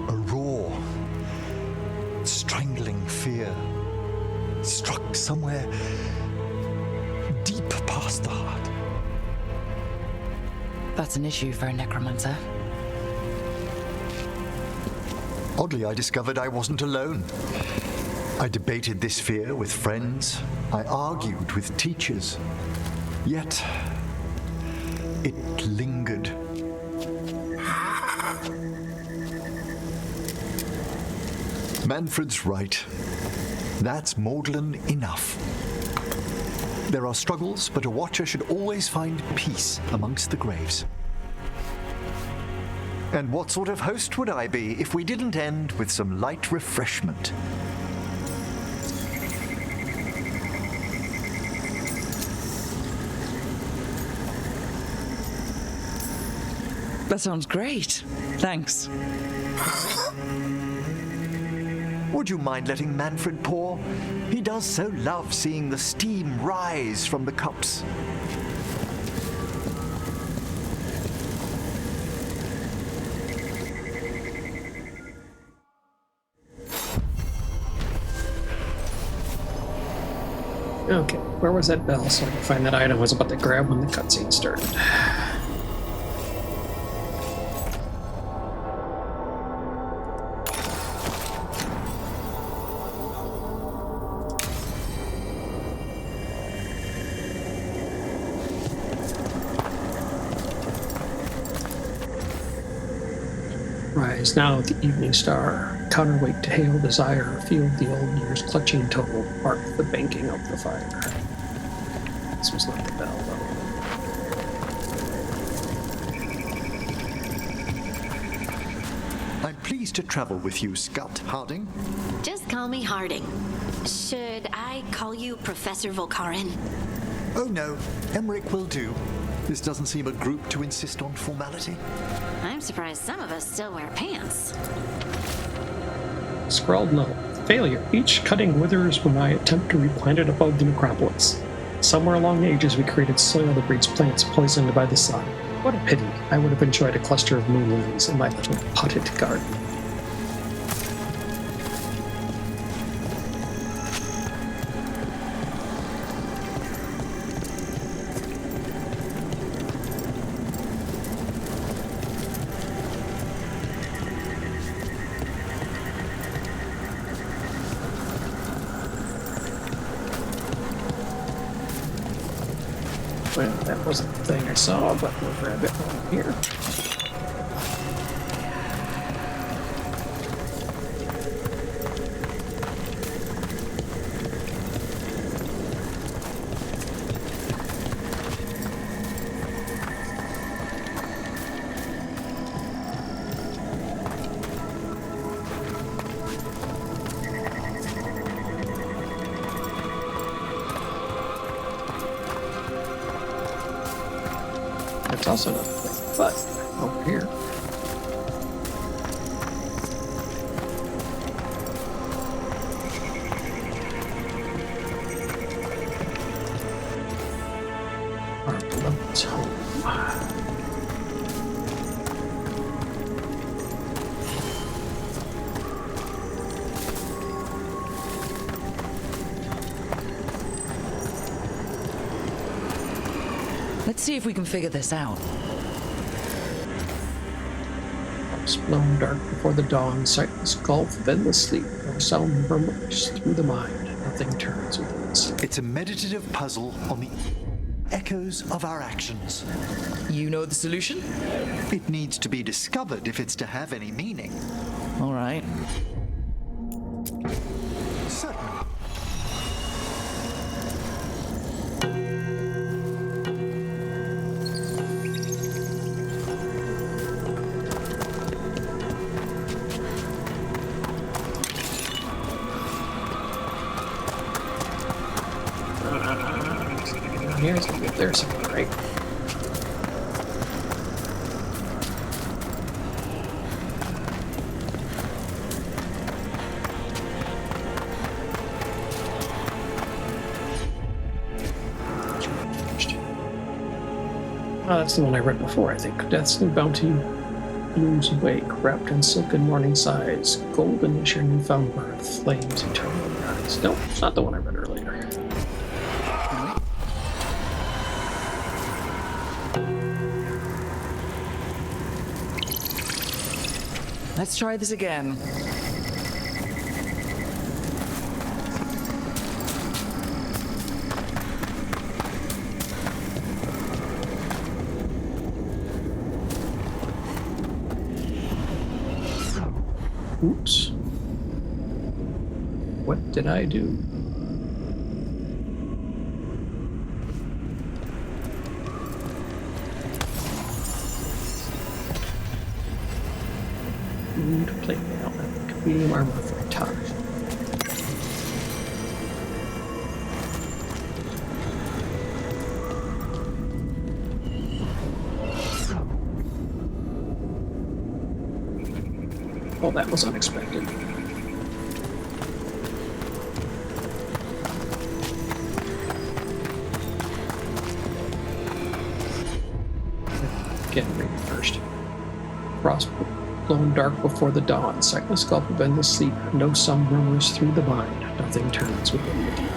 A raw, strangling fear struck somewhere deep past the heart. That's an issue for a necromancer. Oddly, I discovered I wasn't alone. I debated this fear with friends. I argued with teachers. Yet, it lingered. Manfred's right. That's maudlin enough. There are struggles, but a watcher should always find peace amongst the graves. And what sort of host would I be if we didn't end with some light refreshment? That sounds great. Thanks. Would you mind letting Manfred pour? He does so love seeing the steam rise from the cups. Okay, where was that bell so I can find that item I was about to grab when the cutscene started? Rise now at the evening star, counterweight to hail desire, feel the old years clutching total, mark the banking of the fire. This was not the bell, though. I'm pleased to travel with you, Scout Harding. Just call me Harding. Should I call you Professor Volkarin? Oh no, Emmrich will do. This doesn't seem a group to insist on formality. I'm surprised some of us still wear pants. Scrawled note. Failure. Each cutting withers when I attempt to replant it above the Necropolis. Somewhere along the ages we created soil that breeds plants poisoned by the sun. What a pity. I would have enjoyed a cluster of moon lilies in my little potted garden. Well, that wasn't the thing I saw, but we'll grab it while I'm here. That's also another thing, but over here. Our beloved's home. Let's see if we can figure this out. It's blown dark before the dawn, sightless gulf of endless sleep, no sound murmurs through the mind, nothing turns within its. It's a meditative puzzle on the echoes of our actions. You know the solution? It needs to be discovered if it's to have any meaning. All right. Certainly. Here's gonna get there somewhere, right? Oh, that's the one I read before, I think. Death's new bounty blooms awake, wrapped in silken morning sighs. Golden is your newfound birth, flames eternal in your eyes. No, it's not the one I read earlier. Let's try this again. Oops. What did I do? To play now. Medium armor for a tie. Oh, that was unexpected. Again, read it first. Frost blown dark before the dawn, sightless gulf of endless sleep, no sun murmurs through the mind, nothing turns within the deep.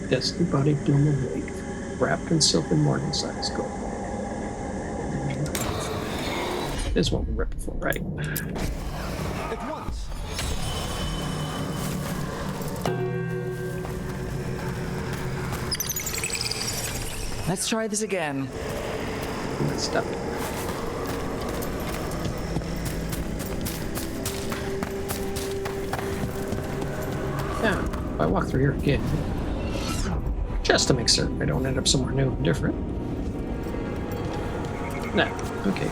Destiny body bloom awake, wrapped in silken morning sighs gold. This one we read before, right? At once. Let's try this again. Messed up. Yeah, if I walk through here again, just to make certain I don't end up somewhere new and different. Nah, okay.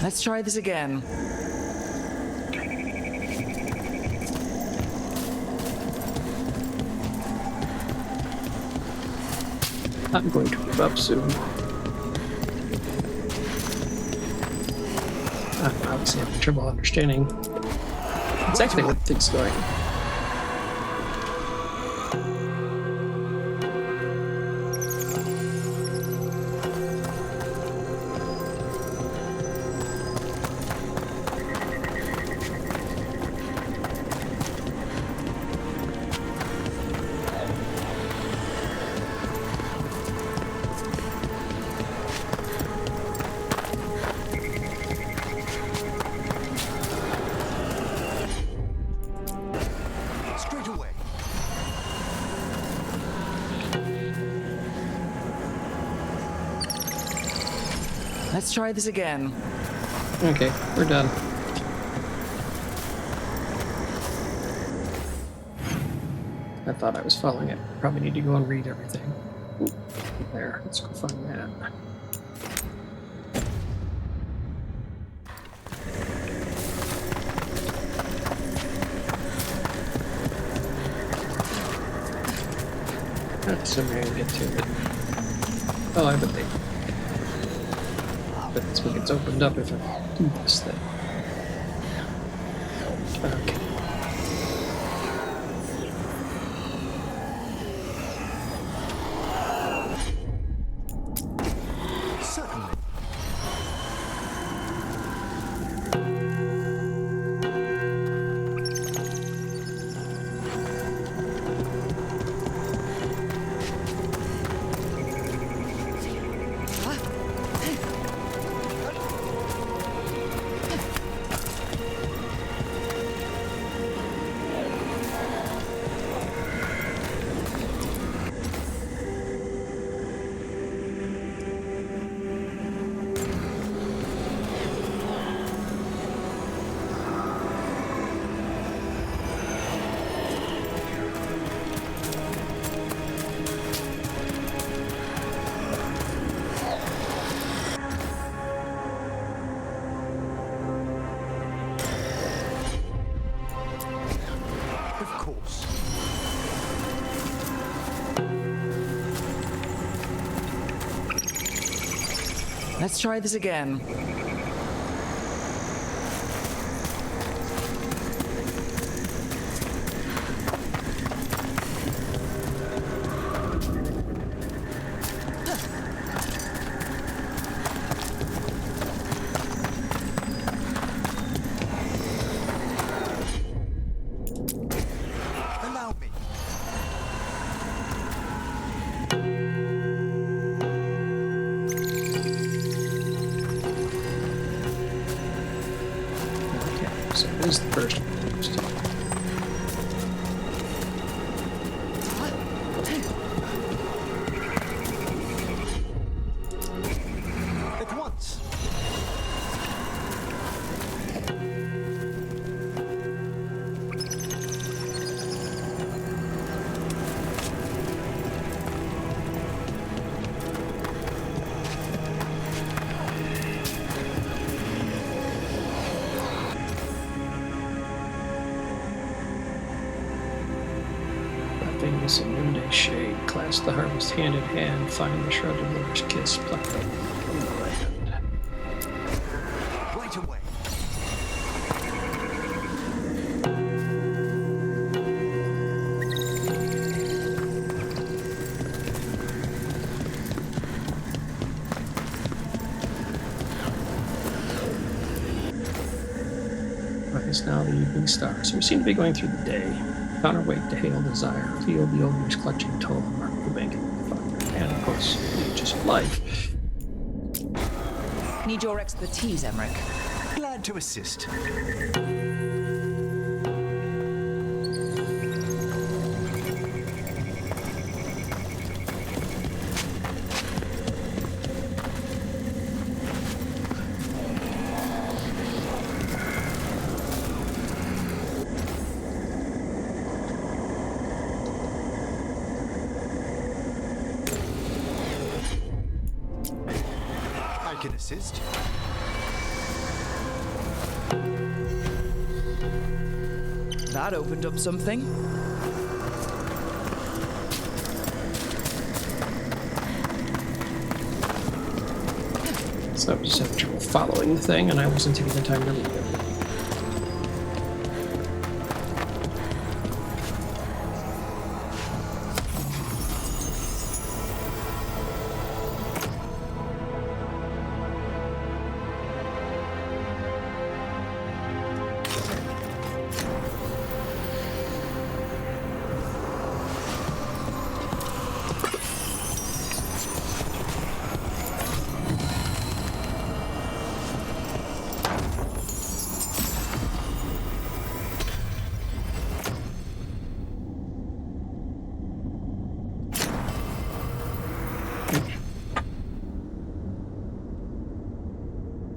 Let's try this again. I'm going to give up soon. I'm obviously having trouble understanding exactly what things are going. Let's try this again. Okay, we're done. I thought I was following it. Probably need to go and read everything. There, let's go find that. That's a way to get to it. Oh, I bet they... But this one gets opened up if I do this thing. Okay. Certainly. Let's try this again. Allow me. So this is the first one. At once. Things in noonday shade, clasp the harvest hand in hand, find the shrouded lover's kiss, pluck them from the land. Right away. Rise now the evening star. So we seem to be going through the day. Counterweight to hail desire, feel the ogre's clutching toe, mark the bank of the fire, and of course, the ages of life. Need your expertise, Emmrich. Glad to assist. I can assist. That opened up something. So I just having trouble following the thing, and I wasn't taking the time to read it.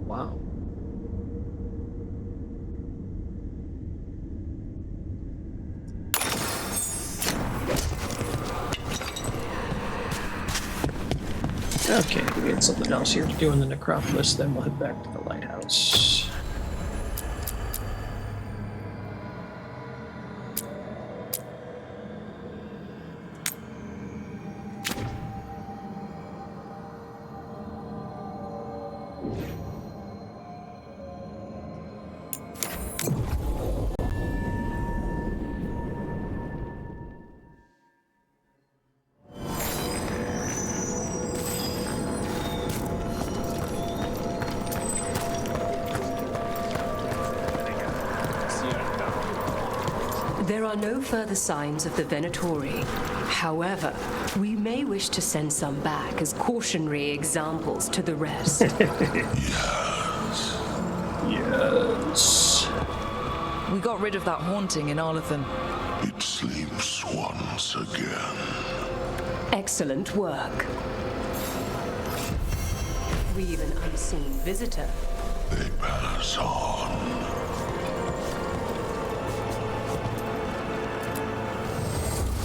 Wow. Okay, we got something else here to do in the Necropolis, then we'll head back to the lighthouse. There are no further signs of the Venatori. However, we may wish to send some back as cautionary examples to the rest. Yes. We got rid of that haunting in Arlathan. It sleeps once again. Excellent work. We've an unseen visitor. They pass on.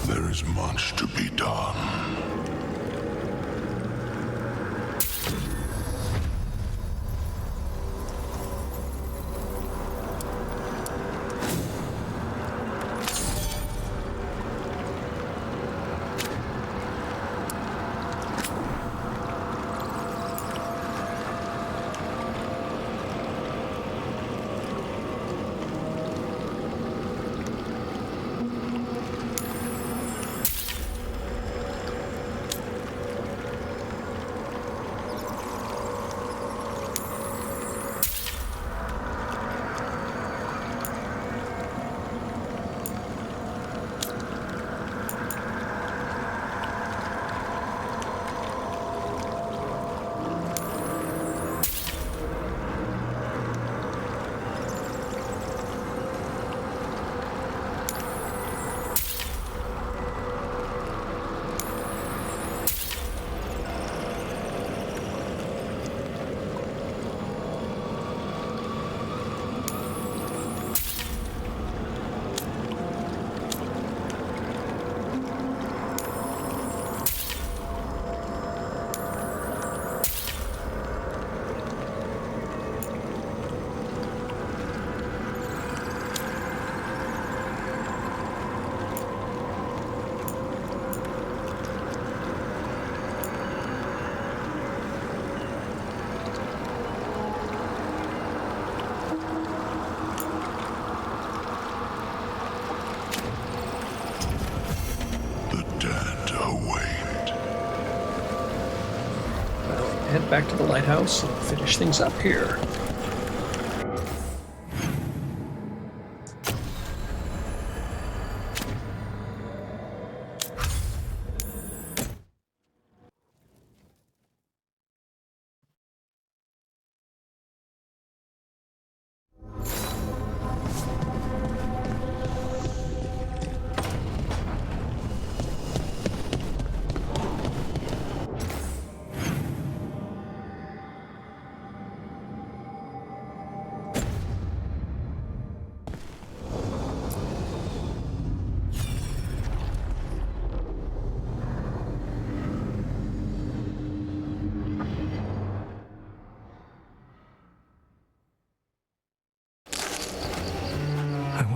There is much to be done. Head back to the lighthouse and finish things up here.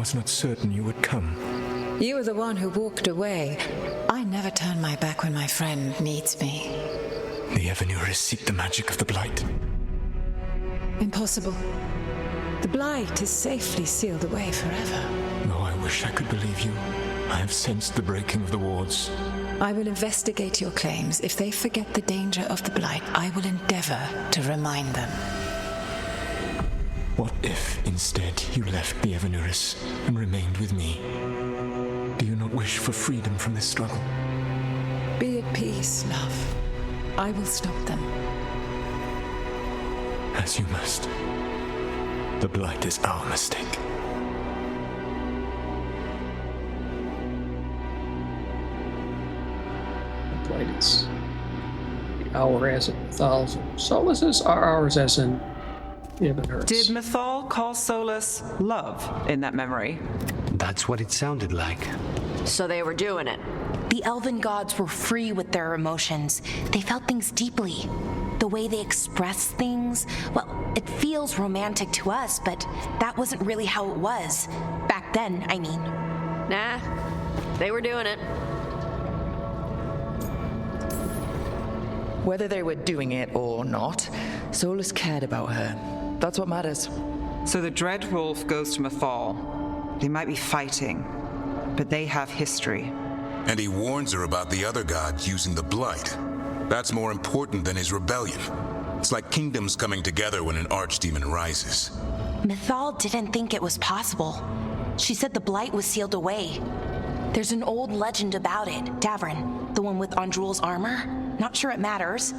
was not certain you would come. You were the one who walked away. I never turn my back when my friend needs me. The Evanuris seek the magic of the Blight. Impossible. The Blight is safely sealed away forever. Though I wish I could believe you, I have sensed the breaking of the wards. I will investigate your claims. If they forget the danger of the Blight, I will endeavor to remind them. What if, instead, you left the Evanuris and remained with me? Do you not wish for freedom from this struggle? Be at peace, love. I will stop them. As you must. The Blight is our mistake. The Blight is the hour as in Mythal's. Solas are ours as in Evanuris. Did Mythal call Solas love in that memory? That's what it sounded like. So they were doing it. The elven gods were free with their emotions. They felt things deeply. The way they express things, well, it feels romantic to us, but that wasn't really how it was. Back then, I mean. Nah, they were doing it. Whether they were doing it or not, Solas cared about her. That's what matters. So the Dreadwolf goes to Mythal. They might be fighting, but they have history. And he warns her about the other gods using the Blight. That's more important than his rebellion. It's like kingdoms coming together when an archdemon rises. Mythal didn't think it was possible. She said the Blight was sealed away. There's an old legend about it. Davrin, the one with Andrul's armor. Not sure it matters.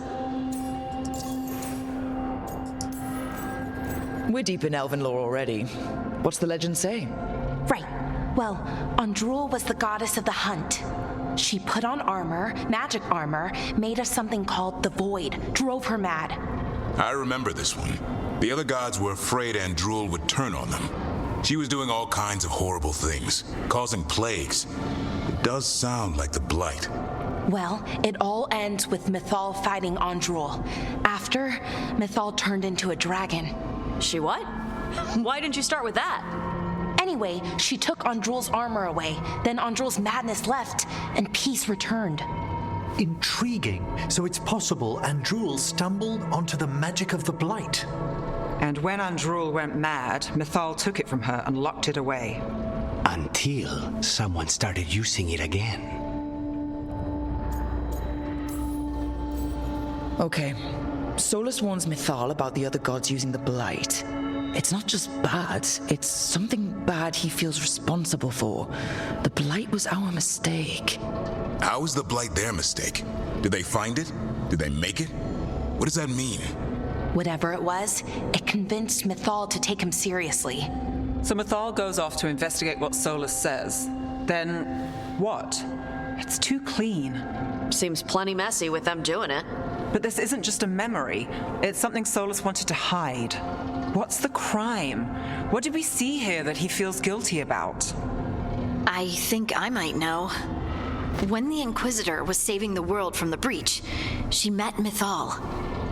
We're deep in elven lore already. What's the legend say? Right. Well, Andrul was the goddess of the hunt. She put on armor, magic armor, made us something called the Void, drove her mad. I remember this one. The other gods were afraid Andrul would turn on them. She was doing all kinds of horrible things, causing plagues. It does sound like the Blight. Well, it all ends with Mythal fighting Andrul. After, Mythal turned into a dragon. She what? Why didn't you start with that? Anyway, she took Andrul's armor away. Then Andrul's madness left, and peace returned. Intriguing. So it's possible Andrul stumbled onto the magic of the Blight. And when Andrul went mad, Mythal took it from her and locked it away. Until someone started using it again. Okay. Solas warns Mythal about the other gods using the Blight. It's not just bad, it's something bad he feels responsible for. The Blight was our mistake. How is the Blight their mistake? Did they find it? Did they make it? What does that mean? Whatever it was, it convinced Mythal to take him seriously. So Mythal goes off to investigate what Solas says. Then, what? It's too clean. Seems plenty messy with them doing it. But this isn't just a memory. It's something Solas wanted to hide. What's the crime? What did we see here that he feels guilty about? I think I might know. When the Inquisitor was saving the world from the breach, she met Mythal.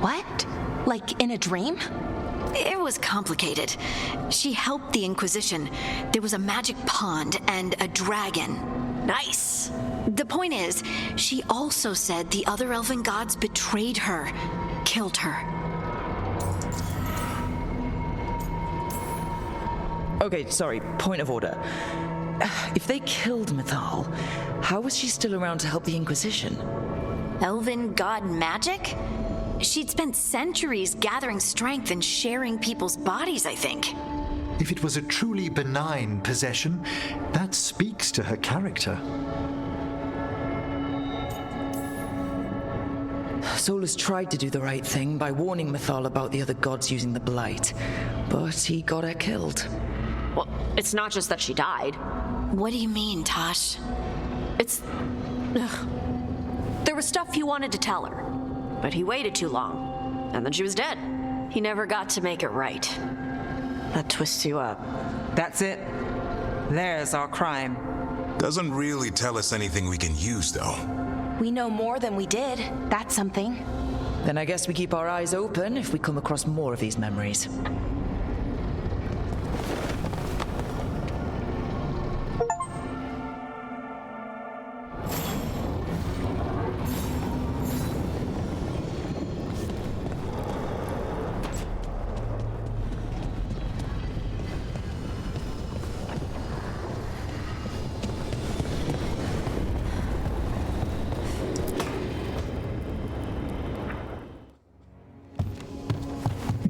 What? Like in a dream? It was complicated. She helped the Inquisition. There was a magic pond and a dragon. Nice. The point is, she also said the other elven gods betrayed her, killed her. Okay, sorry, point of order. If they killed Mythal, how was she still around to help the Inquisition? Elven god magic? She'd spent centuries gathering strength and sharing people's bodies, I think. If it was a truly benign possession, that speaks to her character. Solas tried to do the right thing by warning Mythal about the other gods using the Blight, but he got her killed. Well, it's not just that she died. What do you mean, Tosh? There was stuff he wanted to tell her, but he waited too long, and then she was dead. He never got to make it right. That twists you up. That's it. There's our crime. Doesn't really tell us anything we can use, though. We know more than we did. That's something. Then I guess we keep our eyes open if we come across more of these memories.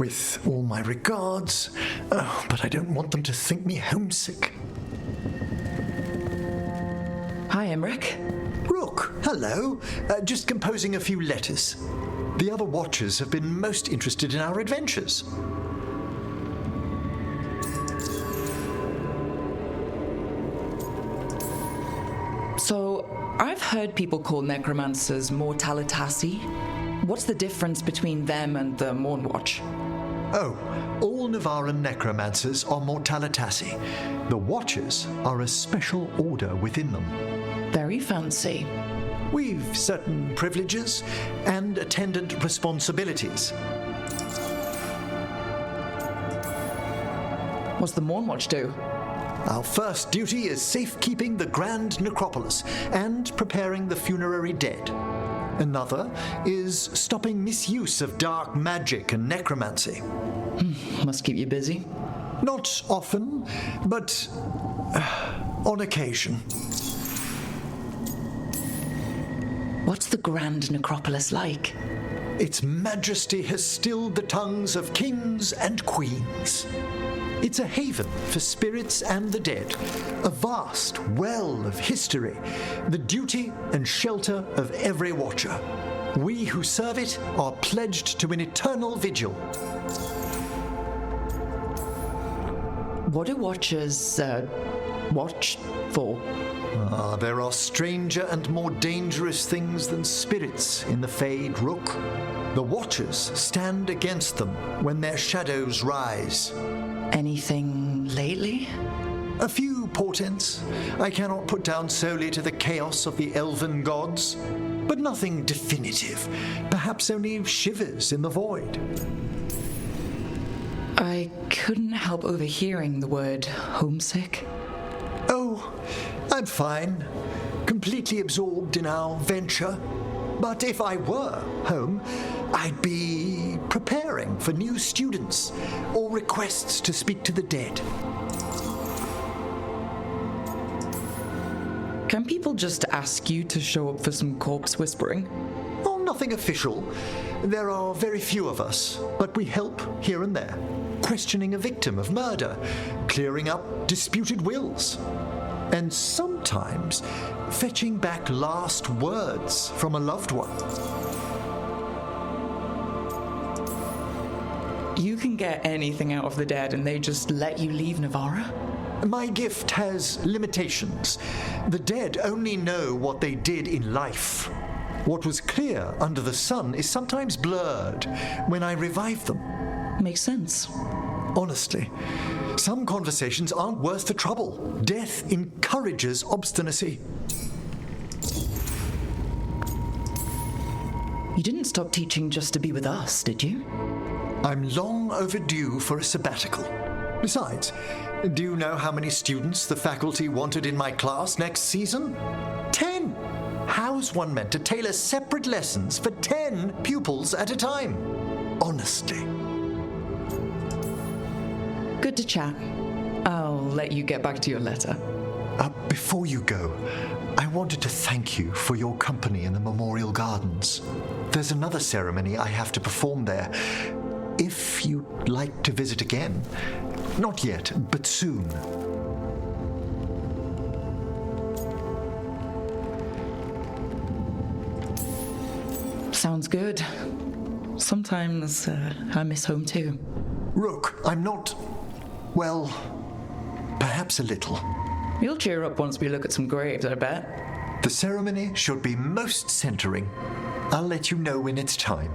With all my regards, but I don't want them to think me homesick. Hi, Emmrich. Rook, hello. Just composing a few letters. The other Watchers have been most interested in our adventures. So, I've heard people call necromancers mortalitasi. What's the difference between them and the Mourn Watch? Oh, all Nevaran necromancers are mortalitasi. The Watchers are a special order within them. Very fancy. We've certain privileges and attendant responsibilities. What's the Mourn Watch do? Our first duty is safekeeping the Grand Necropolis and preparing the funerary dead. Another is stopping misuse of dark magic and necromancy. Must keep you busy. Not often, but on occasion. What's the Grand Necropolis like? Its majesty has stilled the tongues of kings and queens. It's a haven for spirits and the dead, a vast well of history, the duty and shelter of every Watcher. We who serve it are pledged to an eternal vigil. What do Watchers, watch for? There are stranger and more dangerous things than spirits in the Fade, Rook. The Watchers stand against them when their shadows rise. Anything lately? A few portents I cannot put down solely to the chaos of the elven gods, but nothing definitive. Perhaps only shivers in the void. I couldn't help overhearing the word homesick. Oh, I'm fine. Completely absorbed in our venture. But if I were home, I'd be preparing for new students or requests to speak to the dead. Can people just ask you to show up for some corpse whispering? Oh, nothing official. There are very few of us, but we help here and there. Questioning a victim of murder, clearing up disputed wills, and sometimes fetching back last words from a loved one. You can get anything out of the dead and they just let you leave Nevarra? My gift has limitations. The dead only know what they did in life. What was clear under the sun is sometimes blurred when I revive them. Makes sense. Honestly, some conversations aren't worth the trouble. Death encourages obstinacy. You didn't stop teaching just to be with us, did you? I'm long overdue for a sabbatical. Besides, do you know how many students the faculty wanted in my class next season? 10! How's one meant to tailor separate lessons for 10 pupils at a time? Honestly. Good to chat. I'll let you get back to your letter. Before you go, I wanted to thank you for your company in the Memorial Gardens. There's another ceremony I have to perform there. If you'd like to visit again. Not yet, but soon. Sounds good. Sometimes I miss home too. Rook, I'm not... well, perhaps a little. You'll cheer up once we look at some graves, I bet. The ceremony should be most centering. I'll let you know when it's time.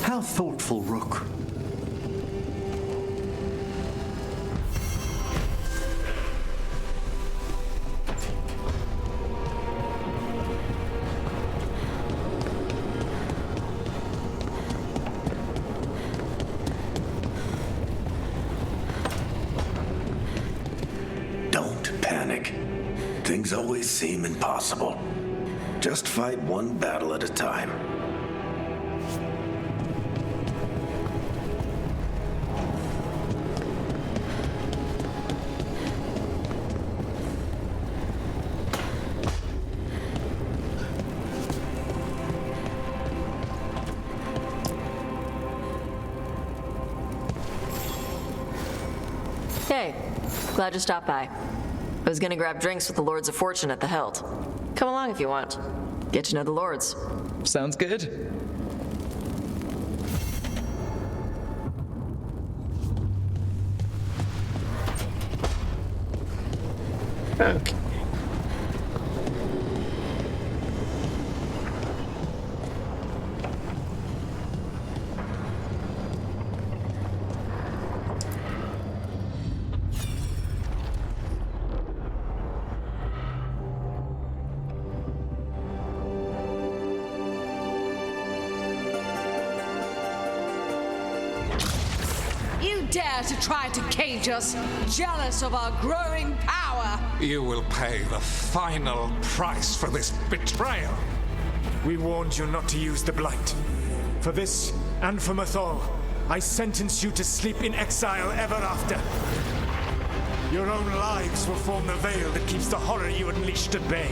How thoughtful, Rook. Don't panic. Things always seem impossible. Just fight one battle at a time. Hey, glad you stopped by. I was gonna grab drinks with the Lords of Fortune at the Hilt. Come along if you want. Get to know the Lords. Sounds good. Okay. You dare to try to cage us, jealous of our growing power! You will pay the final price for this betrayal. We warned you not to use the Blight. For this, and for Mathol, I sentence you to sleep in exile ever after. Your own lives will form the veil that keeps the horror you unleashed at bay.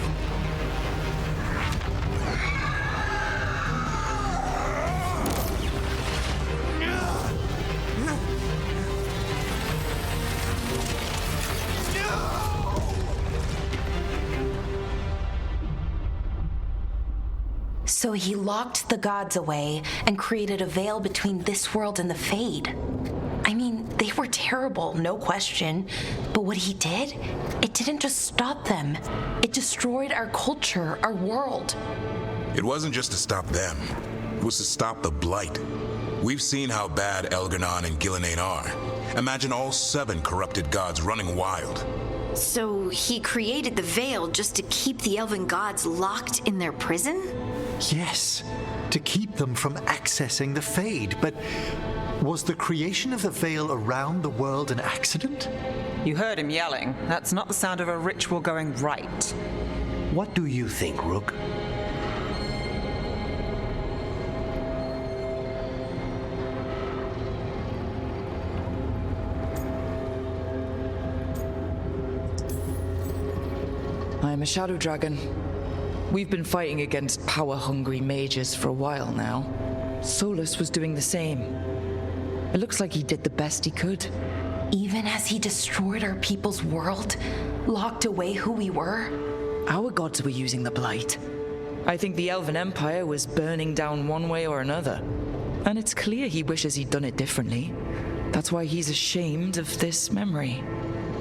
So he locked the gods away and created a veil between this world and the Fade. I mean, they were terrible, no question. But what he did, it didn't just stop them. It destroyed our culture, our world. It wasn't just to stop them. It was to stop the Blight. We've seen how bad Elganon and Gillenane are. Imagine all 7 corrupted gods running wild. So he created the veil just to keep the elven gods locked in their prison? Yes, to keep them from accessing the Fade. But was the creation of the veil around the world an accident? You heard him yelling. That's not the sound of a ritual going right. What do you think, Rook? I am a shadow dragon. We've been fighting against power-hungry mages for a while now. Solas was doing the same. It looks like he did the best he could. Even as he destroyed our people's world, locked away who we were? Our gods were using the Blight. I think the Elven Empire was burning down one way or another. And it's clear he wishes he'd done it differently. That's why he's ashamed of this memory.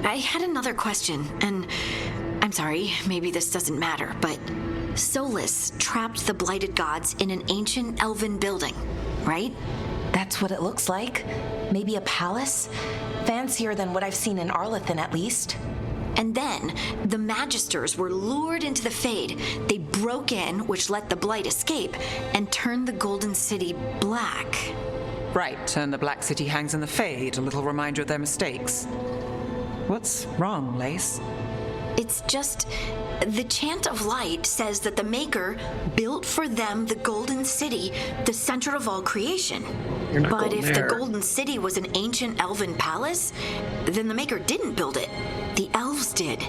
I had another question, and I'm sorry, maybe this doesn't matter, but Solas trapped the blighted gods in an ancient elven building, right? That's what it looks like. Maybe a palace? Fancier than what I've seen in Arlethan, at least. And then, the Magisters were lured into the Fade. They broke in, which let the Blight escape, and turned the Golden City black. Right, and the Black City hangs in the Fade, a little reminder of their mistakes. What's wrong, Lace? It's just, the Chant of Light says that the Maker built for them the Golden City, the center of all creation. But if the Golden City was an ancient elven palace, then the Maker didn't build it. The elves did.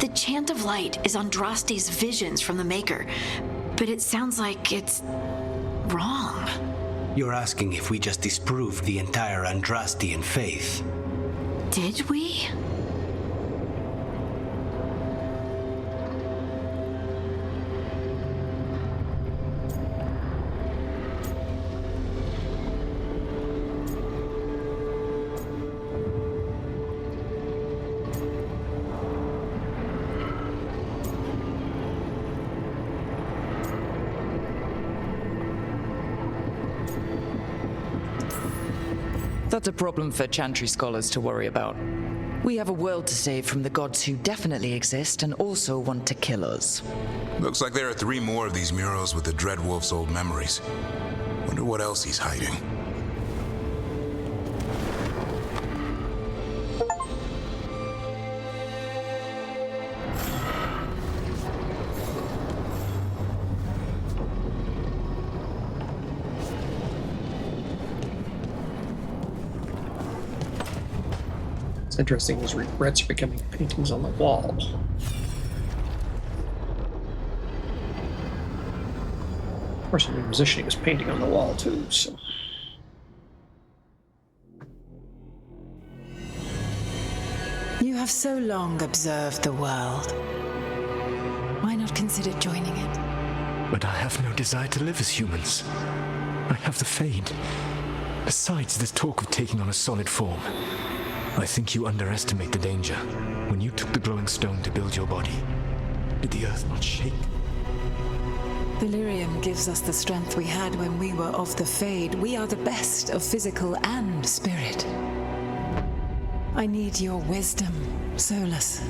The Chant of Light is Andraste's visions from the Maker, but it sounds like it's wrong. You're asking if we just disproved the entire Andrastian faith. Did we? That's a problem for Chantry scholars to worry about. We have a world to save from the gods who definitely exist and also want to kill us. Looks like there are 3 more of these murals with the Dreadwolf's old memories. Wonder what else he's hiding. It's interesting, his regrets are becoming paintings on the wall. Of course, the musician was painting on the wall too, so. have so long observed the world. Why not consider joining it? But I have no desire to live as humans. I have the Fade. Besides, this talk of taking on a solid form. I think you underestimate the danger. When you took the glowing stone to build your body, did the earth not shake? Delirium gives us the strength we had when we were of the Fade. We are the best of physical and spirit. I need your wisdom, Solas,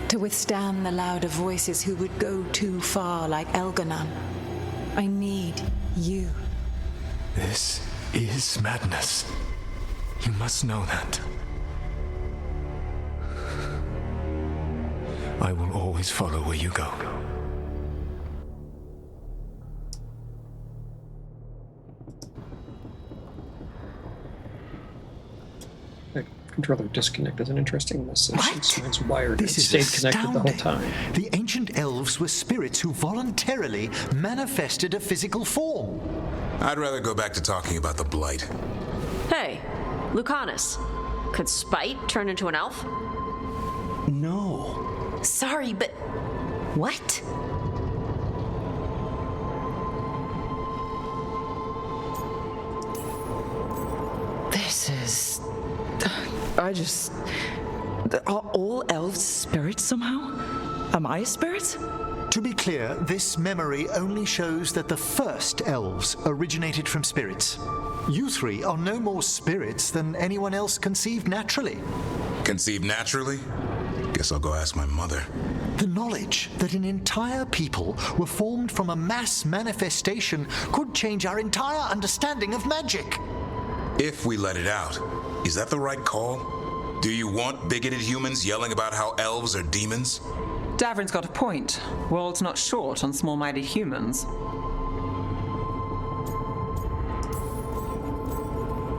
to withstand the louder voices who would go too far like Elganon. I need you. This is madness. You must know that. I will always follow where you go. Controller disconnect is an interesting message. What? Signs wired. This It is stayed connected the whole time. The ancient elves were spirits who voluntarily manifested a physical form. I'd rather go back to talking about the Blight. Hey, Lucanus. Could Spite turn into an elf? No. Sorry, but what? This is... Are all elves spirits somehow? Am I a spirit? To be clear, this memory only shows that the first elves originated from spirits. You three are no more spirits than anyone else conceived naturally. Conceived naturally? Guess I'll go ask my mother. The knowledge that an entire people were formed from a mass manifestation could change our entire understanding of magic. If we let it out, is that the right call? Do you want bigoted humans yelling about how elves are demons? Davrin's got a point. World's not short on small-minded humans.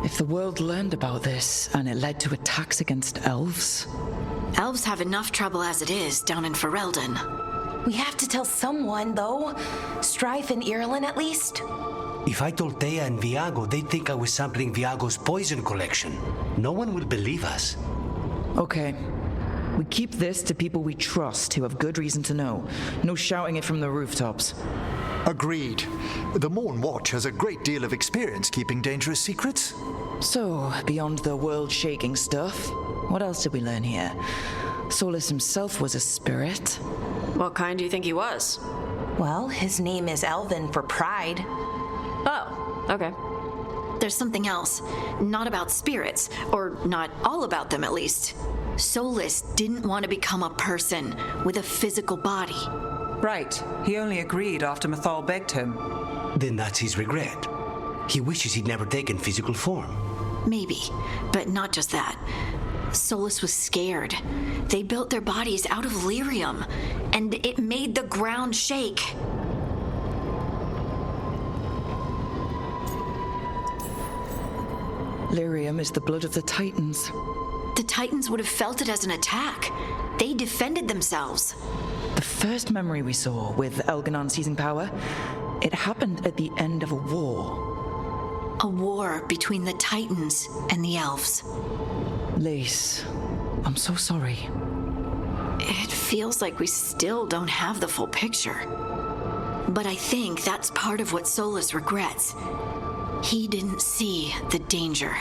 If the world learned about this and it led to attacks against elves... Elves have enough trouble as it is down in Ferelden. We have to tell someone, though. Strife and Irulan, at least. If I told Thea and Viago, they'd think I was sampling Viago's poison collection. No one will believe us. Okay. We keep this to people we trust who have good reason to know. No shouting it from the rooftops. Agreed. The Mourn Watch has a great deal of experience keeping dangerous secrets. So, beyond the world-shaking stuff, what else did we learn here? Solas himself was a spirit. What kind do you think he was? Well, his name is Elven for pride. Oh, okay. There's something else. Not about spirits, or not all about them at least. Solas didn't want to become a person with a physical body. Right. He only agreed after Mathal begged him. Then that's his regret. He wishes he'd never taken physical form. Maybe, but not just that. Solas was scared. They built their bodies out of lyrium, and it made the ground shake. Lyrium is the blood of the Titans. The Titans would have felt it as an attack. They defended themselves. The first memory we saw with Elganon seizing power, it happened at the end of a war. A war between the Titans and the elves. Lace, I'm so sorry. It feels like we still don't have the full picture. But I think that's part of what Solas regrets. He didn't see the danger.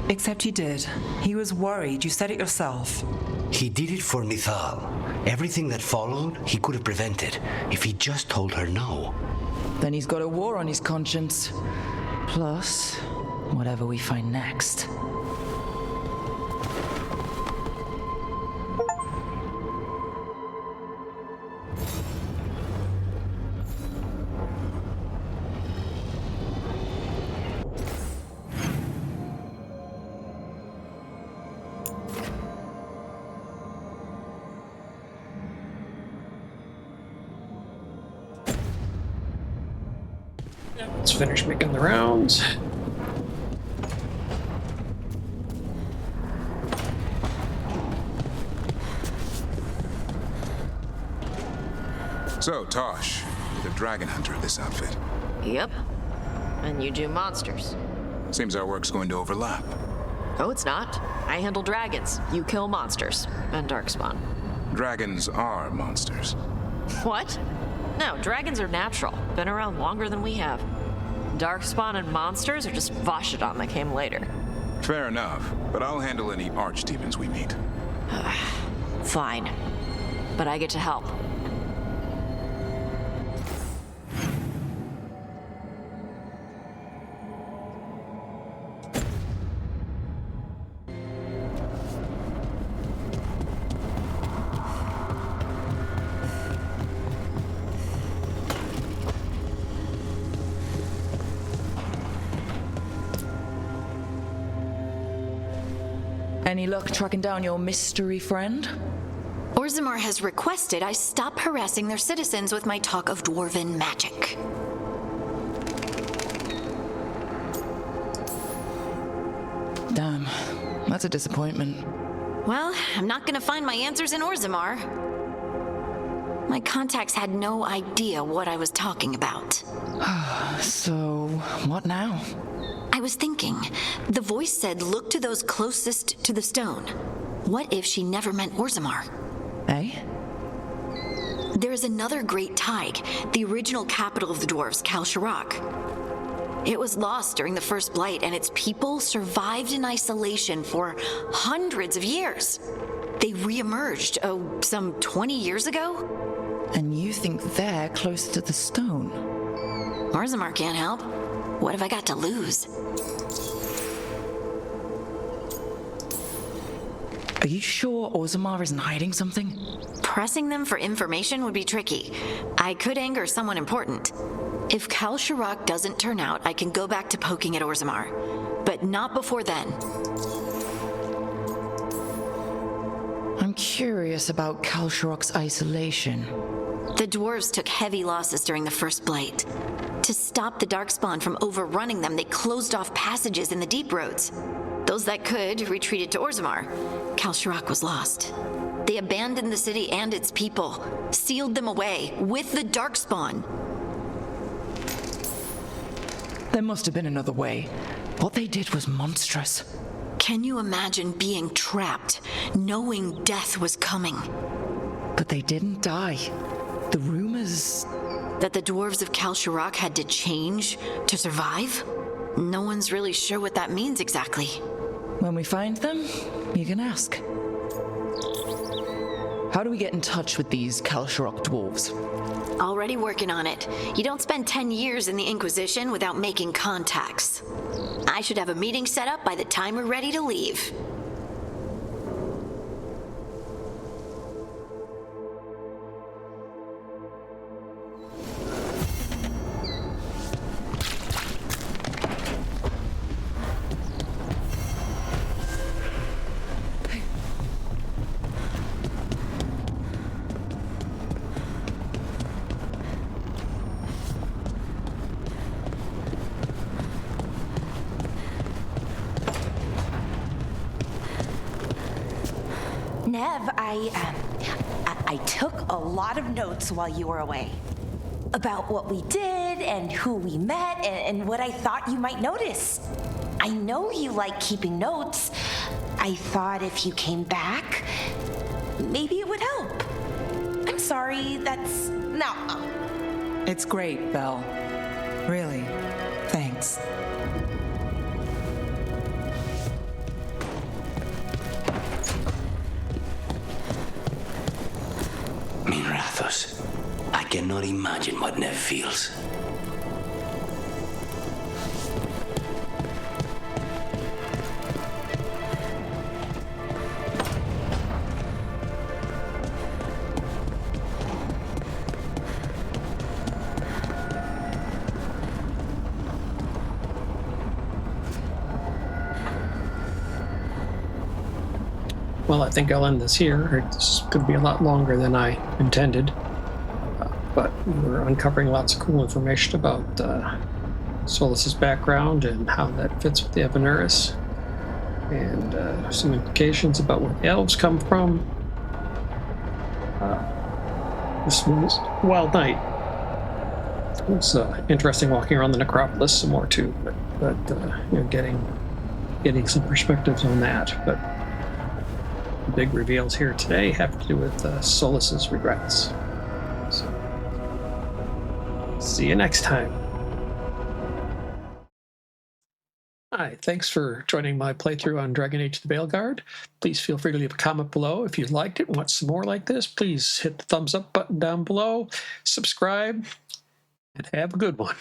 Except you did. He was worried. You said it yourself. He did it for Mithal. Everything that followed, he could have prevented if he just told her no. Then he's got a war on his conscience. Plus, whatever we find next. Let's finish making the rounds. So, Tosh, the dragon hunter of this outfit. Yep. And you do monsters. Seems our work's going to overlap. Oh, it's not. I handle dragons. You kill monsters. And darkspawn. Dragons are monsters. What? No, dragons are natural. Been around longer than we have. Darkspawn and monsters are just Vashidon that came later. Fair enough, but I'll handle any archdemons we meet. Fine. But I get to help. Any luck tracking down your mystery friend? Orzammar has requested I stop harassing their citizens with my talk of dwarven magic. Damn, that's a disappointment. Well, I'm not gonna find my answers in Orzammar. My contacts had no idea what I was talking about. So, what now? I was thinking, the voice said look to those closest to the stone. What if she never meant Orzammar? Eh? There is another great tide, the original capital of the dwarves, Kalsharak. It was lost during the First Blight, and its people survived in isolation for hundreds of years. They re-emerged, some 20 years ago? And you think they're close to the stone? Orzammar can't help. What have I got to lose? Are you sure Orzammar isn't hiding something? Pressing them for information would be tricky. I could anger someone important. If Kalsharak doesn't turn out, I can go back to poking at Orzammar. But not before then. I'm curious about Kalsharak's isolation. The dwarves took heavy losses during the First Blight. To stop the Darkspawn from overrunning them, they closed off passages in the deep roads. Those that could retreated to Orzammar. Kalsharak was lost. They abandoned the city and its people, sealed them away with the Darkspawn. There must have been another way. What they did was monstrous. Can you imagine being trapped, knowing death was coming? But they didn't die. The rumors... That the dwarves of Kalsharak had to change to survive? No one's really sure what that means exactly. When we find them, you can ask. How do we get in touch with these Kalsharak dwarves? Already working on it. You don't spend 10 years in the Inquisition without making contacts. I should have a meeting set up by the time we're ready to leave. Nev, I took a lot of notes while you were away. About what we did and who we met and what I thought you might notice. I know you like keeping notes. I thought if you came back, maybe it would help. I'm sorry, that's... No. It's great, Belle. Really. Thanks. Minrathos, I cannot imagine what Nev feels. Well, I think I'll end this here. This could be a lot longer than I intended. But we're uncovering lots of cool information about Solas' background and how that fits with the Evanuris. And some implications about where the elves come from. This was a wild night. It was interesting walking around the Necropolis some more too. But getting getting some perspectives on that. But the big reveals here today have to do with Solas's regrets. So, see you next time. Hi, thanks for joining my playthrough on Dragon Age the Veilguard. Please feel free to leave a comment below. If you liked it and want some more like this, please hit the thumbs up button down below, subscribe, and have a good one.